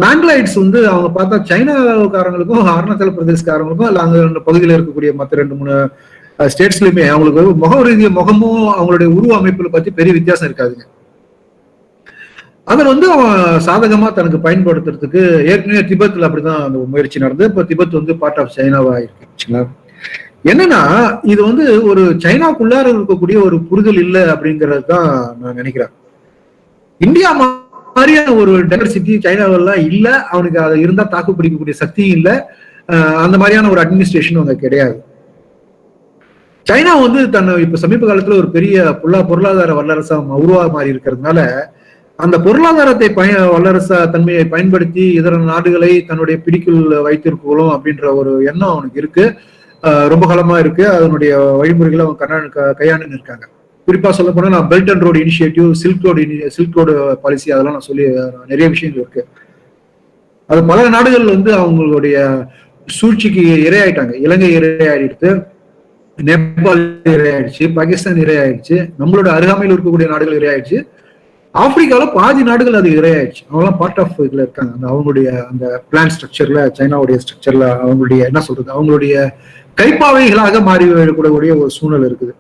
மேங்க்லைட்ஸ் வந்து அவங்க பார்த்தா சைனாக்காரங்களுக்கும் அருணாச்சல பிரதேசக்காரங்களுக்கும் இல்ல அங்க பகுதியில் இருக்கக்கூடிய மற்ற 2-3 ஸ்டேட்ஸ்லயுமே அவங்களுக்கு முக ரீதிய முகமும் அவங்களுடைய உருவ அமைப்புல பத்தி பெரிய வித்தியாசம் இருக்காதுங்க. அதை வந்து அவன் சாதகமா தனக்கு பயன்படுத்துறதுக்கு ஏற்கனவே திபெத்ல அப்படிதான் அந்த முயற்சி நடந்தது. இப்ப திபெத் வந்து பார்ட் ஆஃப் சைனாவா இருக்கு. என்னன்னா இது வந்து ஒரு சைனாக்குள்ளார இருக்கக்கூடிய ஒரு புரிதல் இல்லை அப்படிங்கிறது தான் நான் நினைக்கிறேன். இந்தியா மாதிரியான ஒரு டைவர்சிட்டி சைனாவெல்லாம் இல்ல, அவனுக்கு அதை இருந்தா தாக்கு பிடிக்கக்கூடிய சக்தியும் இல்லை, அந்த மாதிரியான ஒரு அட்மினிஸ்ட்ரேஷன் அங்க கிடையாது. சைனா வந்து தன்னை இப்ப சமீப காலத்துல ஒரு பெரிய பொருளாதார வல்லரசா உருவா மாறி இருக்கிறதுனால அந்த பொருளாதாரத்தை வல்லரச தன்மையை பயன்படுத்தி இதர நாடுகளை தன்னுடைய பிடிக்குள் வைத்திருக்கணும் அப்படின்ற ஒரு எண்ணம் அவனுக்கு இருக்கு. ரொம்ப காலமா இருக்கு. அதனுடைய வழிமுறைகளை அவன் கையாண்டு இருக்காங்க. குறிப்பா சொல்ல போனா நான் belt and road initiative, silk road policy, அதெல்லாம் நான் சொல்லி நிறைய விஷயங்கள் இருக்கு. அது பல நாடுகள் வந்து அவங்களுடைய சூழ்ச்சிக்கு இரையாயிட்டாங்க. இலங்கை இரையாயிடுத்து, நேபாள் இரையாயிடுச்சு, பாகிஸ்தான் இரையாயிடுச்சு, நம்மளோட அருகாமையில் இருக்கக்கூடிய நாடுகள் இரையாயிடுச்சு, ஆப்பிரிக்கால பாதி நாடுகள் அது இரையாயிடுச்சு. அவங்களாம் பார்ட் ஆஃப் இதுல இருக்காங்க. அந்த அவங்களுடைய அந்த பிளான் ஸ்ட்ரக்சர்ல, சைனாவுடைய ஸ்ட்ரக்சர்ல அவங்களுடைய என்ன சொல்றது, அவங்களுடைய கைப்பாவைகளாக மாறி விடக்கூடிய ஒரு சூழ்நிலை இருக்குது.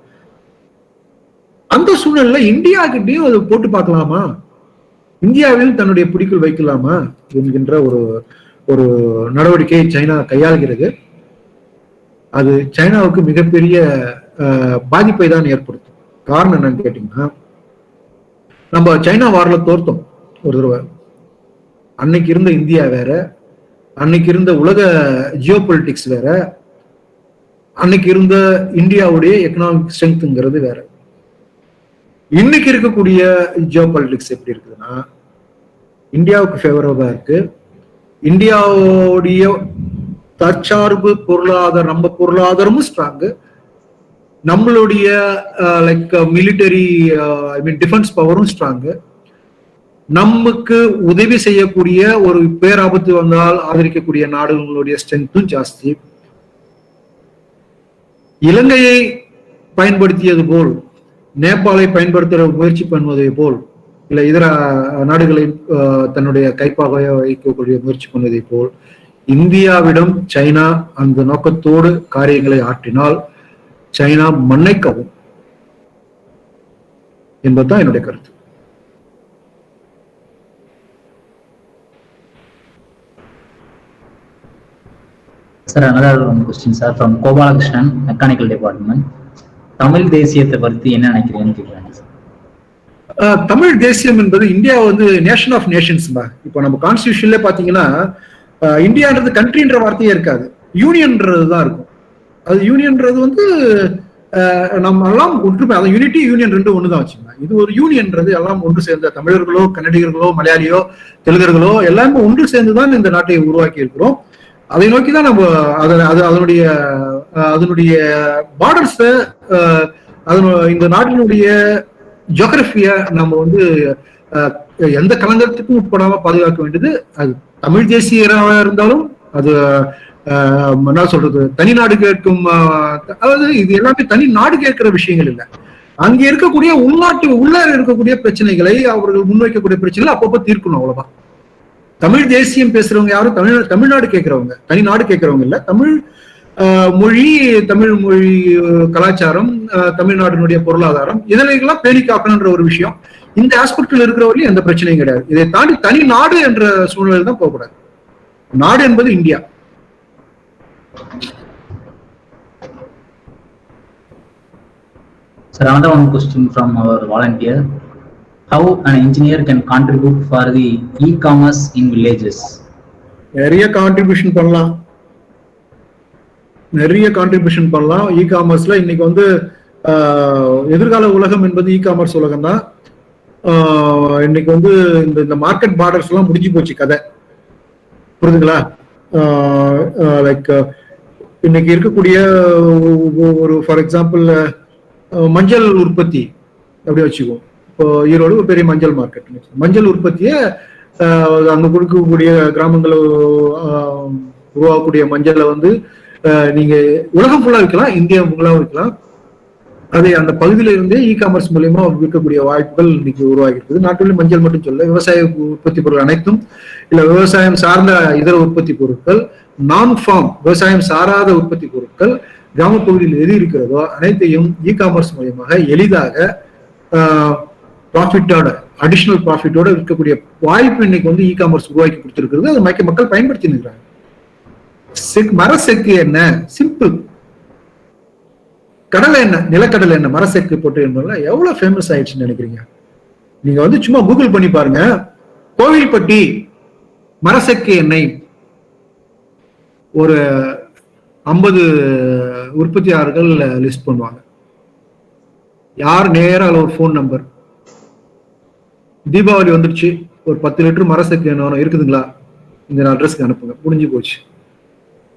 அந்த சூழ்நிலையில இந்தியா கிட்டையும் அது போட்டு பார்க்கலாமா, இந்தியாவில் தன்னுடைய பிடிக்குள் வைக்கலாமா என்கின்ற ஒரு நடவடிக்கையை சைனா கையாள்கிறது. அது சைனாவுக்கு மிகப்பெரிய பாதிப்பை தான் ஏற்படுத்தும். காரணம் என்னன்னு கேட்டீங்கன்னா, நம்ம சைனா வார்ல தோர்த்தோம் ஒரு தடவை. அன்னைக்கு இருந்த இந்தியா வேற, அன்னைக்கு இருந்த உலக ஜியோ பொலிட்டிக்ஸ் வேற, அன்னைக்கு இருந்த இந்தியாவுடைய எக்கனாமிக் ஸ்ட்ரென்த்ங்கிறது வேற. இன்னைக்கு இருக்கக்கூடிய ஜியோ பொலிட்டிக்ஸ் எப்படி இருக்குதுன்னா, இந்தியாவுக்கு ஃபேவரபா இருக்கு. இந்தியாவுடைய தற்சார்பு பொருளாதாரம், நம்ம பொருளாதாரமும் ஸ்ட்ராங்கு, நம்மளுடைய லைக் மிலிட்டரி டிஃபென்ஸ் பவரும் ஸ்ட்ராங்கு, நமக்கு உதவி செய்யக்கூடிய ஒரு பேராபத்து வந்தால் ஆதரிக்கக்கூடிய நாடுகளுடைய ஸ்ட்ரென்த்தும் ஜாஸ்தி. இலங்கையை பயன்படுத்தியது போல், நேபாளை பயன்படுத்த முயற்சி பண்ணுவதை போல், இல்ல இதர நாடுகளை தன்னுடைய கைப்பாக வைக்கக்கூடிய முயற்சி பண்ணுவதை போல் இந்தியாவிடம் சைனா அந்த நோக்கத்தோடு காரியங்களை ஆற்றினால் சைனா மண்ணை கவும் என்பதுதான் என்னுடைய கருத்து. Sir, another one question, sir, from Gopalakrishnan, Mechanical Department. Tamil தேசியத்தை பற்றி என்ன நினைக்கிறீங்கன்னு கேட்குறாங்க சார். தமிழ் தேசியம் என்பது இந்தியா வந்து நேஷன் ஆஃப் நேஷன்ஸ். இப்போ நம்ம கான்ஸ்டியூஷன்ல பாத்தீங்கன்னா இந்தியான்றது கண்ட்ரின்ற வார்த்தையே இருக்காது, யூனியன்றது தான் இருக்கும். அது யூனியன்றது வந்து நம்ம எல்லாம் ஒன்றுமே, அதாவது யூனிட்டி யூனியன் ரெண்டு ஒண்ணுதான் வச்சுக்கோங்க. இது ஒரு யூனியன்றது எல்லாம் ஒன்று சேர்ந்த தமிழர்களோ கன்னடிகர்களோ மலையாளியோ தெலுங்கர்களோ எல்லாமே ஒன்று சேர்ந்துதான் இந்த நாட்டை உருவாக்கி இருக்கிறோம். அதை நோக்கி தான் நம்ம அதனுடைய பார்டர்ஸ், இந்த நாட்டினுடைய ஜியோகிராபிய நம்ம வந்து எந்த கலங்கத்துக்கும் உட்படாம பாதுகாக்க வேண்டியது. அது தமிழ் தேசியராக இருந்தாலும், அது என்ன சொல்றது, தனி நாடு கேட்கும், அதாவது இது எல்லாமே தனி நாடு கேட்கிற விஷயங்கள் இல்லை. அங்க இருக்கக்கூடிய உள்ள இருக்கக்கூடிய பிரச்சனைகளை அவர்கள் முன்வைக்கக்கூடிய பிரச்சனைகளை அப்பப்போ தீர்க்கணும், அவ்வளவுதான். தமிழ் தேசியம் பேசுறவங்க யாரும் தமிழ்நாடு கேட்கிறவங்க, தனி நாடு கேட்கிறவங்க இல்ல. தமிழ் மொழி, தமிழ் மொழி கலாச்சாரம், தமிழ்நாட்டினுடைய பொருளாதாரம், இதெல்லாம் பேணி காக்கணுன்ற ஒரு விஷயம் இந்த ஆஸ்பெக்ட்ல இருக்கிறவரையும் எந்த பிரச்சனையும் கிடையாது. இதை தாண்டி தனி நாடு என்ற சூழ்நிலை தான் போகக்கூடாது. நாடு என்பது India. Sir, another one question from our volunteer. How an engineer can contribute for the e-commerce in villages? நிறைய கான்ட்ரிபியூஷன் பண்ணலாம். இ-காமர்ஸ்ல இன்னைக்கு வந்து எதிர்கால உலகம் என்பது இ-காமர்ஸ் உலகம் தான். இன்னைக்கு வந்து இந்த மார்க்கெட் பார்டர்ஸ் எல்லாம் முடிஞ்சு போச்சு கதை, புரியுதுங்களா? லைக் இன்னைக்கு இருக்கக்கூடிய ஒரு ஃபார் எக்ஸாம்பிள் மஞ்சள் உற்பத்தி அப்படி வச்சுக்குவோம். இப்போ ஈரோடு ஒரு பெரிய மஞ்சள் மார்க்கெட். மஞ்சள் உற்பத்தியை அங்க கொடுக்கக்கூடிய கிராமங்கள் உருவாக்கக்கூடிய மஞ்சளை வந்து நீங்க உலகம் ஃபுல்லா விற்கலாம், இந்தியா ஃபுல்லா விற்கலாம். அதை அந்த பகுதியில இருந்தே இ-காமர்ஸ் மூலியமா விற்கக்கூடிய வாய்ப்புகள் இன்னைக்கு உருவாகி இருக்குது. நாட்டுல மஞ்சள் மட்டும் சொல்ல, விவசாய உற்பத்தி பொருள் அனைத்தும், இல்ல விவசாயம் சார்ந்த இதர உற்பத்தி பொருட்கள், நான் ஃபார்ம் விவசாயம் சாராத உற்பத்தி பொருட்கள் கிராமப்பகுதியில் எது இருக்கிறதோ அனைத்தையும் இ-காமர்ஸ் மூலியமாக எளிதாக ப்ராஃபிட்டோட, அடிஷனல் ப்ராஃபிட்டோட விற்கக்கூடிய வாய்ப்பு இன்னைக்கு வந்து இ-காமர்ஸ் உருவாக்கி கொடுத்திருக்கிறது. அது மக்கள் பயன்படுத்தி நிற்கிறாங்க. மரசெக்கு என்ன, சிம்பிள். கடலை எண்ணெய், நிலக்கடலை எண்ணெய், மரசெக்கு போட்டு என்பதெல்லாம் எவ்வளவு ஃபேமஸ் ஆயிடுச்சுன்னு நினைக்கிறீங்க? நீங்க வந்து சும்மா கூகுள் பண்ணி பாருங்க, கோவில்பட்டி மரசெக்கு எண்ணெய் ஒரு 50 உற்பத்தியாளர்கள் லிஸ்ட் பண்ணுவாங்க. யார் நேரா ஒரு ஃபோன் நம்பர், தீபாவளி வந்துருச்சு, ஒரு 10 லிட்டர் மரசக்கு வேணும் இருக்குதுங்களா, இந்த அட்ரஸ்க்கு அனுப்புங்க, முடிஞ்சு போச்சு.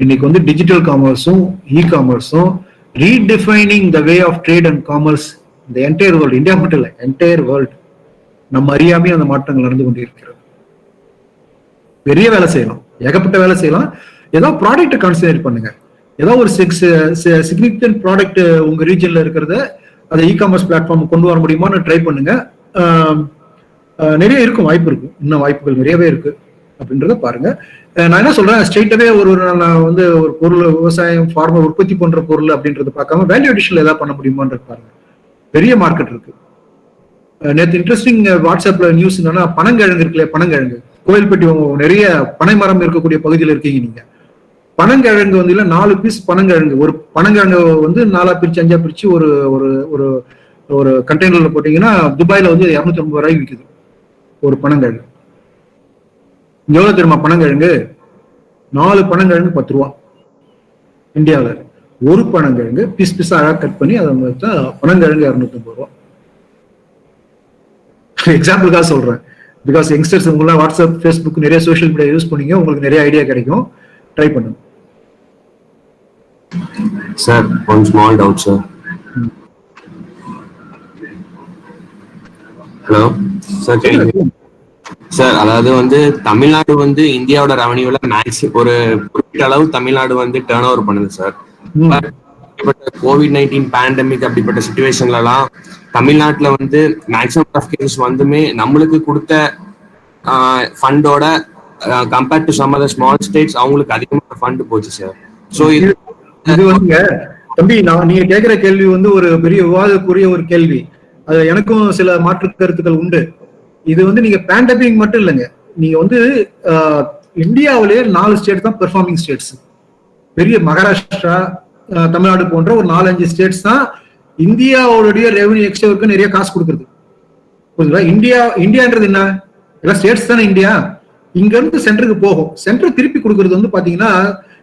இன்னைக்கு வந்து டிஜிட்டல் காமர்ஸும் இ காமர்ஸும் redefining the way of trade and commerce இந்த என்டையர் வேர்ல்டு, இந்தியா மட்டும் இல்லை என்டையர் வேர்ல்டு. நம்ம அறியாமே அந்த மாற்றங்கள் நடந்து கொண்டு இருக்கிறது. பெரிய வேலை செய்யலாம், ஏகப்பட்ட வேலை செய்யலாம். ஏதோ ப்ராடக்ட் கான்சன்ட்ரேட் பண்ணுங்க. ஏதோ ஒரு சிக்னிபிகன்ட் ப்ராடக்ட் உங்க ரீஜன்ல இருக்கிறத அதை இ காமர்ஸ் பிளாட்ஃபார்ம் கொண்டு வர முடியுமான்னு ட்ரை பண்ணுங்க. நிறைய இருக்கும், வாய்ப்பு இருக்கு, இன்னும் வாய்ப்புகள் நிறையவே இருக்கு அப்படின்றத பாருங்க. நான் என்ன சொல்றேன், ஸ்ட்ரெயிட்டாவே நான் வந்து ஒரு பொருள் விவசாயம் ஃபார்மர் உற்பத்தி பண்ற பொருள் அப்படின்றத பார்க்காம வேல்யூ அடிஷன்ல ஏதாவது பண்ண முடியுமான்றது பாருங்க. பெரிய மார்க்கெட் இருக்கு. நேற்று இன்ட்ரெஸ்டிங் வாட்ஸ்அப்ல நியூஸ் என்னன்னா, பனங்கிழங்கு இருக்குல்ல, பனங்கிழங்கு கோயில்பட்டி நிறைய பனை மரம் இருக்கக்கூடிய பகுதியில் இருக்கீங்க நீங்க. பனங்கிழங்கு வந்து இல்ல 4 பீஸ் பனங்கிழங்கு, ஒரு பனங்கிழங்கு வந்து 4 பிரிச்சு 5 பிரிச்சு ஒரு ஒரு ஒரு ஒரு கண்டெய்னர்ல போட்டீங்கன்னா துபாயில வந்து 250 ரூபாய்க்கு விற்குது ஒரு பனங்கிழங்கு. எவ்வளவு தெரியுமா பனங்கிழங்கு? 4 பனங்கிழங்கு 10 ரூபா. இந்தியாவில் ஒரு பனங்கிழங்கு பீஸ் பீஸா அழகா கட் பண்ணி அதை பனங்கிழங்கு 250 ரூபா. எக்ஸாம்பிளுக்காக சொல்றேன். பிகாஸ் யங்ஸ்டர்ஸ் உங்களாம் வாட்ஸ்அப், ஃபேஸ்புக் நிறைய சோஷியல் மீடியா யூஸ் பண்ணீங்க, உங்களுக்கு நிறைய ஐடியா கிடைக்கும். ட்ரை பண்ணுங்க. Sir one small doubt sir. Hello sir, கேக்குது சார்? அதாவது வந்து தமிழ்நாடு வந்து இந்தியாவோட ரெவன்யூல மேக்ஸிமம் ஒரு குறிப்பிட்ட அளவு தமிழ்நாடு வந்து டர்ன் ஓவர் பண்ணுது சார். COVID-19 பேண்டமிக் அப்படிப்பட்ட சிச்சுவேஷன்ல எல்லாம் தமிழ்நாட்டுல வந்து மேக்ஸிமம் ஆஃப் கேஸ் வந்துமே நம்மளுக்கு கொடுத்த ஃபண்டோட compared to some other small states அவங்களுக்கு அதிகமான ஃபண்ட் போச்சு சார். ஸோ இது வந்துங்க தம்பி, நீங்க கேட்கிற கேள்வி வந்து ஒரு பெரிய விவாதக்குரிய ஒரு கேள்வி. அது எனக்கும் சில மாற்று கருத்துக்கள் உண்டு. இது வந்து நீங்க பேண்டமிக் மட்டும் இல்லைங்க, நீங்க வந்து இந்தியாவிலேயே 4 ஸ்டேட் தான் பெர்ஃபார்மிங் ஸ்டேட்ஸ். பெரிய மகாராஷ்டிரா, தமிழ்நாடு போன்ற ஒரு 4-5 ஸ்டேட்ஸ் தான் இந்தியாவுடைய ரெவன்யூ எக்ஸ்டர்க்கு நிறைய காசு கொடுக்குறது. புரியுதுங்களா? இந்தியான்றது என்ன, எல்லாம் ஸ்டேட்ஸ் தானே இந்தியா. இங்க இருந்து சென்டருக்கு போகும், சென்டர் திருப்பி கொடுக்கறது வந்து பாத்தீங்கன்னா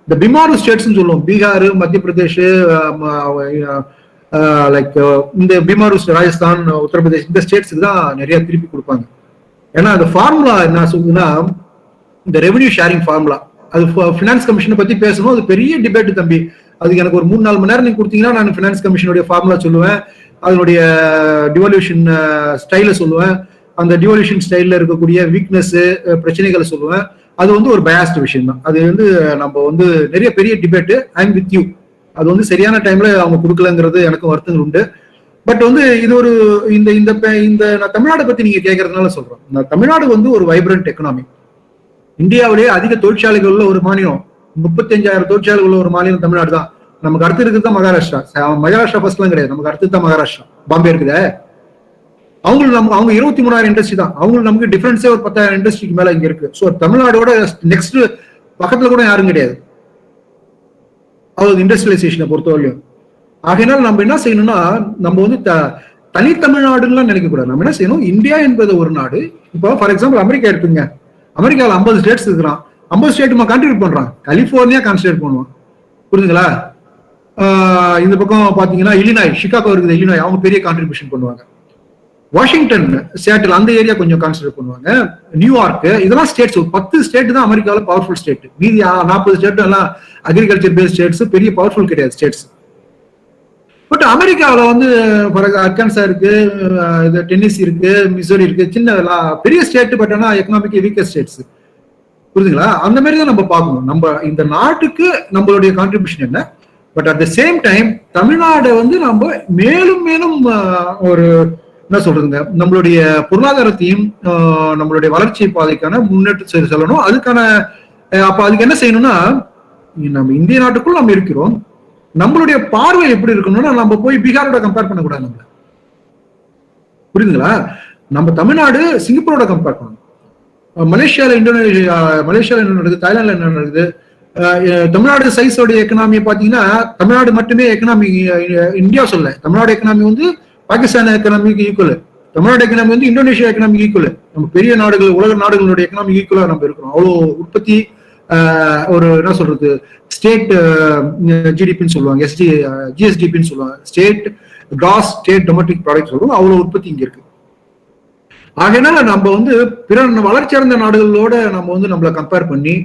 இந்த பிமாரு ஸ்டேட்ஸ் சொல்லுவோம், பீகார், மத்திய பிரதேஷ், லைக் இந்த பிமாரு, ராஜஸ்தான், உத்தரப்பிரதேஷ், இந்த ஸ்டேட்ஸுக்கு தான் நிறைய திருப்பி கொடுப்பாங்க. ஏன்னா அந்த ஃபார்முலா என்ன சொல்லுதுன்னா, இந்த ரெவன்யூ ஷேரிங் ஃபார்முலா, அது ஃபினான்ஸ் கமிஷனை பத்தி பேசணும், அது பெரிய டிபேட் தம்பி. அதுக்கு எனக்கு ஒரு 3-4 மணி நேரம் நீங்க கொடுத்தீங்கன்னா நான் ஃபினான்ஸ் கமிஷனுடைய ஃபார்முலா சொல்லுவேன், அதனுடைய டிவல்யூஷன் ஸ்டைல சொல்லுவேன், அந்த டிவல்யூஷன் ஸ்டைல்ல இருக்கக்கூடிய வீக்னஸ் பிரச்சனைகளை சொல்லுவேன். அது வந்து ஒரு பயாஸ்ட் விஷயம் தான். அது வந்து நம்ம வந்து நிறைய பெரிய debate. I am with you. அது வந்து சரியான டைம்ல அவங்க கொடுக்கலங்கிறது எனக்கு வருத்தங்கள் உண்டு. பட் வந்து இது ஒரு இந்த இந்த இந்த நான் தமிழ்நாடு பத்தி நீங்க கேட்கறதுனால சொல்றேன். நான் தமிழ்நாடு வந்து ஒரு வைப்ரண்ட் எக்கனாமி. இந்தியாவிலேயே அதிக தொழிற்சாலைகள் உள்ள ஒரு மாநிலம், 35,000 தொழிற்சாலைகள் உள்ள ஒரு மாநிலம் தமிழ்நாடு தான். நமக்கு அடுத்து இருக்குது தான் மகாராஷ்டிரா. மகாராஷ்டிரா ஃபர்ஸ்ட்லாம் கிடையாது, நமக்கு அடுத்து தான் மகாராஷ்டிரா. பாம்பே இருக்குதே, அவங்க 23,000 இண்டஸ்ட்ரி தான். அவங்களுக்கு நமக்கு டிஃபரன்ஸே ஒரு 10,000 இண்டஸ்ட்ரிக்கு மேல இங்க இருக்கு. ஸோ தமிழ்நாடோட நெக்ஸ்ட் பக்கத்துல கூட யாரும் கிடையாது, அதாவது இண்டஸ்ட்ரியலைசேஷனை பொறுத்தவரையும். ஆகையினால் நம்ம என்ன செய்யணும்னா, நம்ம வந்து தனி தமிழ்நாடுலாம் நினைக்க கூடாது. நம்ம என்ன செய்யணும், இந்தியா என்பது ஒரு நாடு. இப்போ ஃபார் எக்ஸாம்பிள் அமெரிக்கா எடுத்துங்க, அமெரிக்காவில் 50 ஸ்டேட்ஸ் இருக்கிறான், 50 ஸ்டேட் கான்ட்ரிபியூட் பண்றான். கலிபோர்னியா கான்சன்ட்ரேட் பண்ணுவான், புரியுதுங்களா? இந்த பக்கம் பாத்தீங்கன்னா இலினாய், சிகாகோ இருக்குது, இலினாய், அவங்க பெரிய கான்ட்ரிபியூஷன் பண்ணுவாங்க. வாஷிங்டன், சியாட்டில் அந்த ஏரியா கொஞ்சம் கான்சன்ட்ரேட் பண்ணுவாங்க. நியூயார்க், இதெல்லாம் ஸ்டேட்ஸ். 10 ஸ்டேட் தான் அமெரிக்காவில் பவர்ஃபுல் ஸ்டேட். மீதி 40 ஸ்டேட் எல்லாம் அக்ரிகல்ச்சர் பேஸ்ட் ஸ்டேட்ஸ், பெரிய பவர்ஃபுல் கிடையாது ஸ்டேட்ஸ். பட் அமெரிக்காவில் வந்து அர்கான்சா இருக்கு, டென்னிசி இருக்கு, மிசோரி இருக்கு, சின்ன பெரிய ஸ்டேட். பட் ஆனா எக்கனாமிக் வீக்கர் ஸ்டேட்ஸ், புரியுதுங்களா? அந்த மாதிரி தான் நம்ம பார்க்கணும். நம்ம இந்த நாட்டுக்கு நம்மளுடைய கான்ட்ரிபியூஷன் என்ன. But at the same time Tamil Nadu வந்து நம்ம மேலும் மேலும் ஒரு என்ன சொல்றதுங்க, நம்மளுடைய பொருளாதாரத்தையும் நம்மளுடைய வளர்ச்சி பாதைக்கான முன்னேற்றம் செல்லணும். அதுக்கான அப்ப அதுக்கு என்ன செய்யணும்னா, நம்ம இந்திய நாட்டுக்குள் நம்ம இருக்கிறோம், நம்மளுடைய பார்வை எப்படி இருக்கணும்னா, நம்ம போய் பீகாரோட கம்பேர் பண்ணக்கூடாது. நம்ம புரியுதுங்களா? நம்ம தமிழ்நாடு சிங்கப்பூரோட கம்பேர் பண்ணணும். மலேசியால என்ன நடக்குது, தாய்லாந்துல என்ன நடக்குது. தமிழ்நாடு சைஸோடைய எக்கனாமியை பாத்தீங்கன்னா, தமிழ்நாடு மட்டுமே எக்கனாமி, இந்தியா சொல்ல, தமிழ்நாடு எக்கனாமி வந்து Pakistan economic equal, Tamil Nadu economy வந்து இந்தோனேஷியா எக்கனாமிக்கு ஈக்குவல். நம்ம பெரிய நாடுகள், உலக நாடுகளுடைய எக்கனாமி ஈக்குவலா நம்ம இருக்கிறோம். அவ்வளோ உற்பத்தி, ஒரு என்ன சொல்றது, ஸ்டேட் ஜிடிபின்னு சொல்லுவாங்க, ஜிஎஸ்டிபின்னு சொல்லுவாங்க, state cross state domestic product சொல்லுவாங்க. அவ்வளோ உற்பத்தி இங்க இருக்கு. ஆகையினால நம்ம வந்து பிற வளர்ச்சி அடைந்த நாடுகளோட நம்ம வந்து நம்மளை கம்பேர் பண்ணி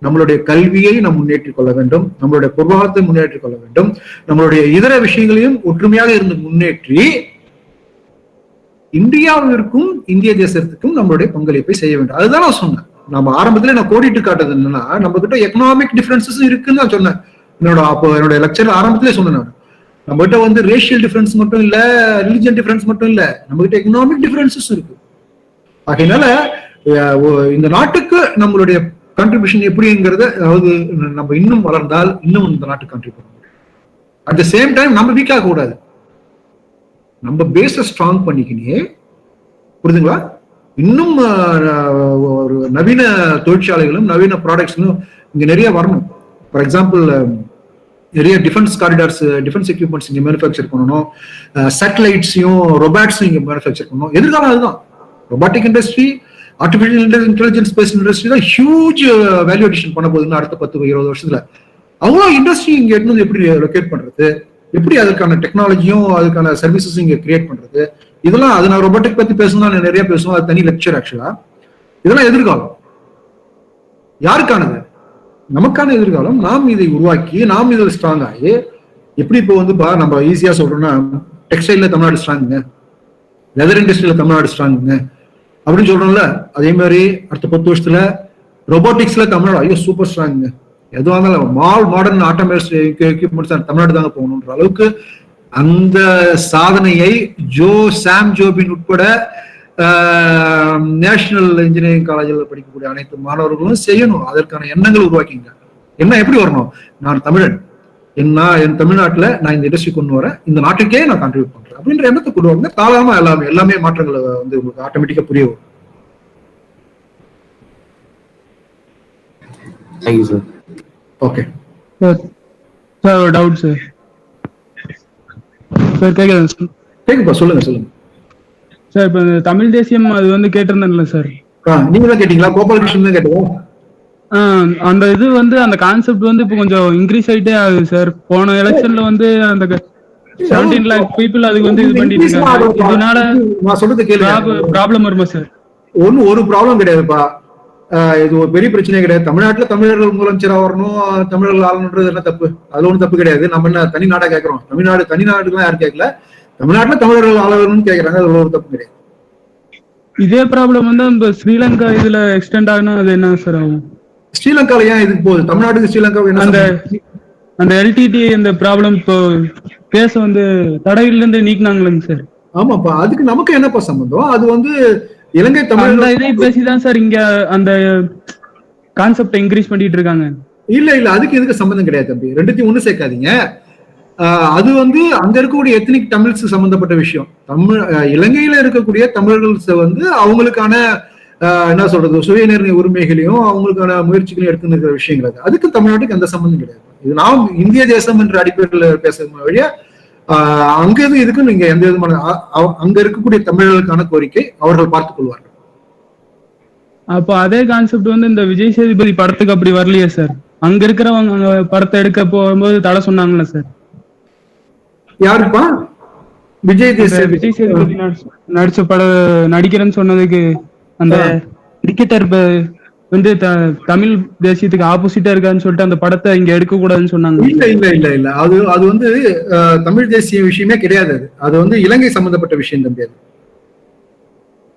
நம்மளுடைய கல்வியை நாம் முன்னேற்றிக் கொள்ள வேண்டும், நம்மளுடைய பொருளாதாரத்தை முன்னேற்றிக் கொள்ள வேண்டும், நம்மளுடைய இதர விஷயங்களையும் ஒற்றுமையாக இருந்து முன்னேற்றி இந்தியாவிற்கும் இந்திய தேசத்துக்கும் நம்மளுடைய பங்களிப்பை செய்ய வேண்டும். அதுதான் நான் சொன்னேன். நம்ம ஆரம்பத்துல நான் கோடிட்டு காட்டுறது என்னன்னா, நம்ம கிட்ட எக்கனாமிக் டிஃபரன்சஸ் இருக்குன்னு நான் சொன்னேன். என்னோட லெக்சர் ஆரம்பத்திலே சொன்னேன். நான் நம்ம கிட்ட வந்து ரேஷியல் டிஃபரன்ஸ் மட்டும் இல்ல, ரிலிஜன் டிஃபரன்ஸ் மட்டும் இல்ல, நம்ம கிட்ட எக்கனாமிக் டிஃபரன்சஸ் இருக்கு. அதனால இந்த நாட்டுக்கு நம்மளுடைய கான்ட்ரிபியூஷன் எப்படிங்கிறத, அதாவது நம்ம இன்னும் வளர்ந்தால் இன்னும் இந்த நாட்டுக்கு கான்ட்ரிபியூட் பண்ணணும். அட் த சேம் டைம் நம்ம வீக்காக கூடாது, நம்ம பேஸ ஸ்ட்ராங் பண்ணிக்கினே, புரியுதுங்களா? இன்னும் ஒரு நவீன தொழிற்சாலைகளும் நவீன ப்ராடக்ட்ஸ்களும் இங்க நிறைய வரணும். ஃபார் எக்ஸாம்பிள், நிறைய டிஃபென்ஸ் காரிடார்ஸ், டிஃபென்ஸ் எக்யூப்மெண்ட்ஸ் இங்க மேனுஃபேக்சர் பண்ணணும், சேட்டலைட்ஸையும் ரொபாட்ஸும் இங்க மேனுஃபேக்சர் பண்ணணும். எதிர்காலம் அதுதான். Robotic industry, artificial intelligence paste industry தான் ஹியூஜ் வேல்யூ அடிஷன் பண்ண போகுதுன்னு அடுத்த 10-20 வருஷத்துல. அவ்வளோ இண்டஸ்ட்ரி இங்க எடுத்து எப்படி லொகேட் பண்றது, எப்படி அதுக்கான டெக்னாலஜியும் அதுக்கான சர்வீசஸும் இங்க கிரியேட் பண்றது, இதெல்லாம் அது நான் ரொபாட்டிக் பத்தி பேசணும்னா நிறைய பேசுவோம், அது தனி லெக்சர். ஆக்சுவலா இதெல்லாம் எதிர்காலம். யாருக்கானது? நமக்கான எதிர்காலம். நாம் இதை உருவாக்கி நாம் இதில் ஸ்ட்ராங் ஆகி, எப்படி இப்போ வந்து நம்ம ஈஸியா சொல்றோம்னா, டெக்ஸ்டைல்ல தமிழ்நாடு ஸ்ட்ராங்குங்க, லெதர் இண்டஸ்ட்ரியில தமிழ்நாடு ஸ்ட்ராங்குங்க அப்படின்னு சொல்றோம்ல, அதே மாதிரி அடுத்த 10 வருஷத்துல ரொபோட்டிக்ஸ்ல தமிழ்நாடு ஐயோ சூப்பர் ஸ்ட்ராங்குங்க. எதுவாக இருந்தாலும் மாடர்ன் ஆட்டோமேஷன் எக்யூப்மெண்ட்ஸ் தமிழ்நாடு தாங்க போகணுன்ற அளவுக்கு அந்த சாதனையை சாம் ஜோபின் உட்பட நேஷனல் இன்ஜினியரிங் காலேஜில் படிக்கக்கூடிய அனைத்து மாணவர்களும் செய்யணும். அதற்கான எண்ணங்கள் உருவாக்கிங்க. என்ன எப்படி வரணும்? நான் தமிழன், என் தமிழ்நாட்டில் நான் இந்த இண்டஸ்ட்ரி கொண்டு வரேன், இந்த நாட்டுக்கே நான் கான்ட்ரிபியூட் பண்றேன் அப்படின்ற எண்ணத்தை கொண்டு வரங்க. தாராளமா எல்லாமே மாற்றங்களை வந்து உங்களுக்கு ஆட்டோமேட்டிக்கா புரிய வரும். Thank you sir. ஓகே சார், ஒரு டவுட் சார். சார் கேக்குதா சார்? கேக்குப்பா, சொல்லுங்க சார். இப்போ தமிழ் தேசியம் அது வந்து கேட்டிருந்தேன்ல சார். நீங்க தான் கேட்டீங்களா? கோபாலகிருஷ்ணன் தான் கேட்டீங்களா? அந்த இது வந்து அந்த கான்செப்ட் வந்து இப்போ கொஞ்சம் இன்க்ரீஸ் ஆயிட்டே ஆகுது சார். போன எலெக்ஷன்ல வந்து அந்த 17 lakh பீப்புள் அதுக்கு வந்து இது பண்ணிட்டு இருக்காங்க. இதனால நான் சொல்றது கேளுங்க, ப்ராப்ளம் வருமா சார்? ஒரு ப்ராப்ளம் கிடையாதுப்பா. இது ஒரு பெரிய பிரச்சனை கிடையாது. தமிழ்நாட்டுல தமிழர்கள் முதலமைச்சரா வரணும், தமிழர்கள் ஆளணுன்றது என்ன தப்பு? அதுல ஒன்றும் தப்பு கிடையாது. நம்ம என்ன தனி நாடா கேட்கிறோம்? தனிநாடுலாம் யாரும் கேட்கல, தமிழ்நாட்டுல தமிழர்கள் ஆளணும்னு கேட்கறாங்க. அதுல ஒரு தப்பு கிடையாது. இதே ப்ராப்ளம் வந்து நம்ம ஸ்ரீலங்கா இதுல எக்ஸ்டெண்ட் ஆகுனா அது என்ன சார் ஆகும்? ஸ்ரீலங்கால ஏன் இதுக்கு போகுது? தமிழ்நாட்டுக்கு ஸ்ரீலங்கா அந்த எல்டிடி அந்த ப்ராப்ளம் இப்போ கேஸ் வந்து தடையில இருந்து நீக்கினாங்களேங்க சார். ஆமாப்பா, அதுக்கு நமக்கு என்னப்பா சம்பந்தம்? அது வந்து இலங்கை தமிழ் இதை பேசிதான் சார் இங்க அந்த கான்செப்ட் இன்க்ரீஸ் பண்ணிட்டு இருக்காங்க. இல்ல அதுக்கு எதுக்கு சம்பந்தம் கிடையாது தம்பி. ரெண்டுத்தையும் ஒண்ணு சேர்க்காதீங்க. அது வந்து அங்க இருக்கக்கூடிய எத்னிக் தமிழ்ஸ் சம்பந்தப்பட்ட விஷயம். இலங்கையில இருக்கக்கூடிய தமிழர்கள் வந்து அவங்களுக்கான என்ன சொல்றது, சுயநிர்ணய உரிமைகளையும் அவங்களுக்கான முயற்சிகளையும் எடுத்து இருக்கிற விஷயங்கள். அதுக்கு தமிழ்நாட்டுக்கு எந்த சம்பந்தம் கிடையாது. இது நாம் இந்திய தேசம் என்ற அடிப்படையில் பேச வழியா அங்க இதுக்கு நீங்க எந்த விதமான அங்க இருக்கக்கூடிய தமிழர்களுக்கான கோரிக்கை அவர்கள் பார்த்துக் கொள்வார்கள். அப்போ அதே கான்செப்ட் வந்து இந்த விஜய் சேதுபதி படத்துக்கு அப்படி வரலையே சார்? அங்க இருக்கிறவங்க அங்க படத்தை எடுக்க போகும்போது தடை சொன்னாங்களா சார்? யாருப்பா? விஜய் சேதுபதி நடிச்ச நடிக்கிறேன்னு சொன்னதுக்கு அந்த கிரிக்கெட்டர் வந்து தமிழ் தேசியத்துக்கு ஆப்போசிட்டா இருக்கான்னு சொல்லிட்டு அந்த படத்தை இங்க எடுக்க கூடாதுன்னு சொன்னாங்க. இல்ல அது வந்து தமிழ் தேசிய விஷயமே கிடையாது. அது வந்து இலங்கை சம்பந்தப்பட்ட விஷயம் தம்பி.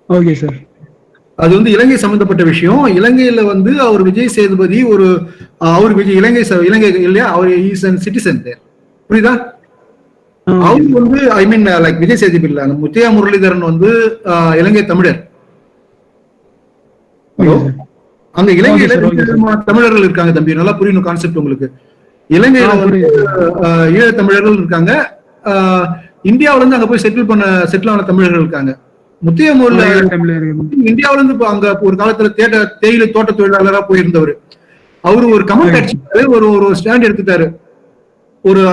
Okay sir. அது வந்து இலங்கை சம்பந்தப்பட்ட விஷயம். இலங்கையில வந்து அவர் விஜய் சேதுபதி இலங்கை இல்லையா, அவர் இஸ் அன் சிட்டிசன் தேர். புரியுதா? அவர் வந்து ஐ மீன் லைக் விஜய் சேதுபதி இல்ல, முத்தையா முரளிதரன் வந்து இலங்கை தமிழர். அங்க இலங்கையில தமிழர்கள் இருக்காங்க தம்பி. நல்லா புரியணும் கான்செப்ட் உங்களுக்கு. இலங்கையில வந்து ஈழ தமிழர்கள் இருக்காங்க. இந்தியாவில இருந்து அங்க போய் செட்டில் ஆன தமிழர்கள் இருக்காங்க. முத்தையமூர்ல இந்தியாவில இருந்து அங்க ஒரு காலத்துல தேயிலை தோட்ட தொழிலாளரா போயிருந்தவர். அவரு ஒரு கமெண்ட் அடிச்சுட்டாரு, ஒரு ஸ்டாண்ட் எடுத்துட்டாரு.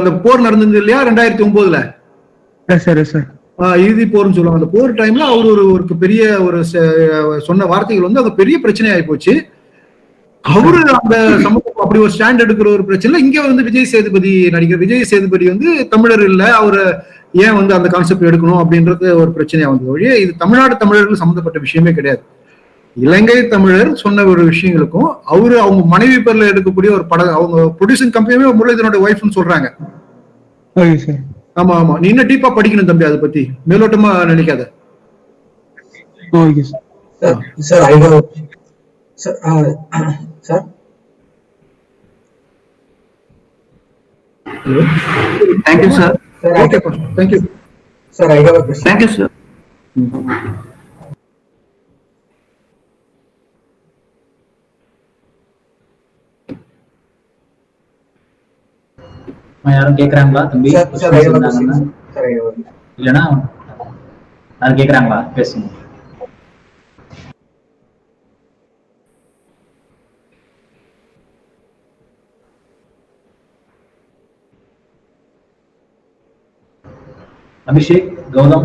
அந்த போர் நடந்தது இல்லையா 2009ல இறுதி போர்னு சொல்லுவாங்க. அந்த போர் டைம்ல அவர் ஒரு பெரிய சொன்ன வார்த்தைகள் வந்து அங்க பெரிய பிரச்சனை ஆகி போச்சு. அவரு அந்த சமூகம் அப்படி ஒரு ஸ்டாண்ட் எடுக்கிற ஒரு பிரச்சனை. இங்க வந்து விஜய் சேதுபதி நடிகர் விஜய் சேதுபதி வந்து தமிழர் இல்ல, அவரு ஏன் வந்து அந்த கான்செப்ட் எடுக்கணும் அப்படின்றது ஒரு பிரச்சனையா வந்தது ஒழிய இது தமிழ்நாடு தமிழர்கள் சம்பந்தப்பட்ட விஷயமே கிடையாது. இலங்கை தமிழர் சொன்ன ஒரு விஷயங்களுக்கும் அவரு அவங்க மனைவி பேர்ல எடுக்கக்கூடிய ஒரு படம், அவங்க ப்ரொடியூசிங் கம்பெனியுமே முரளிதரனோட ஒய்ஃப்னு சொல்றாங்க. ஆமா ஆமா, நீ இன்னும் டீப்பா படிக்கணும் தம்பி, அதை பத்தி மேலோட்டமா நினைக்காத. Okay sir. Sir I have sir thank you sir. Okay thank you sir. I have a question. Thank you sir. யாரும் கேக்குறாங்களா தம்பி? இல்லைன்னா யாரும் கேக்குறாங்களா? பேசுங்க. அபிஷேக், கௌதம்.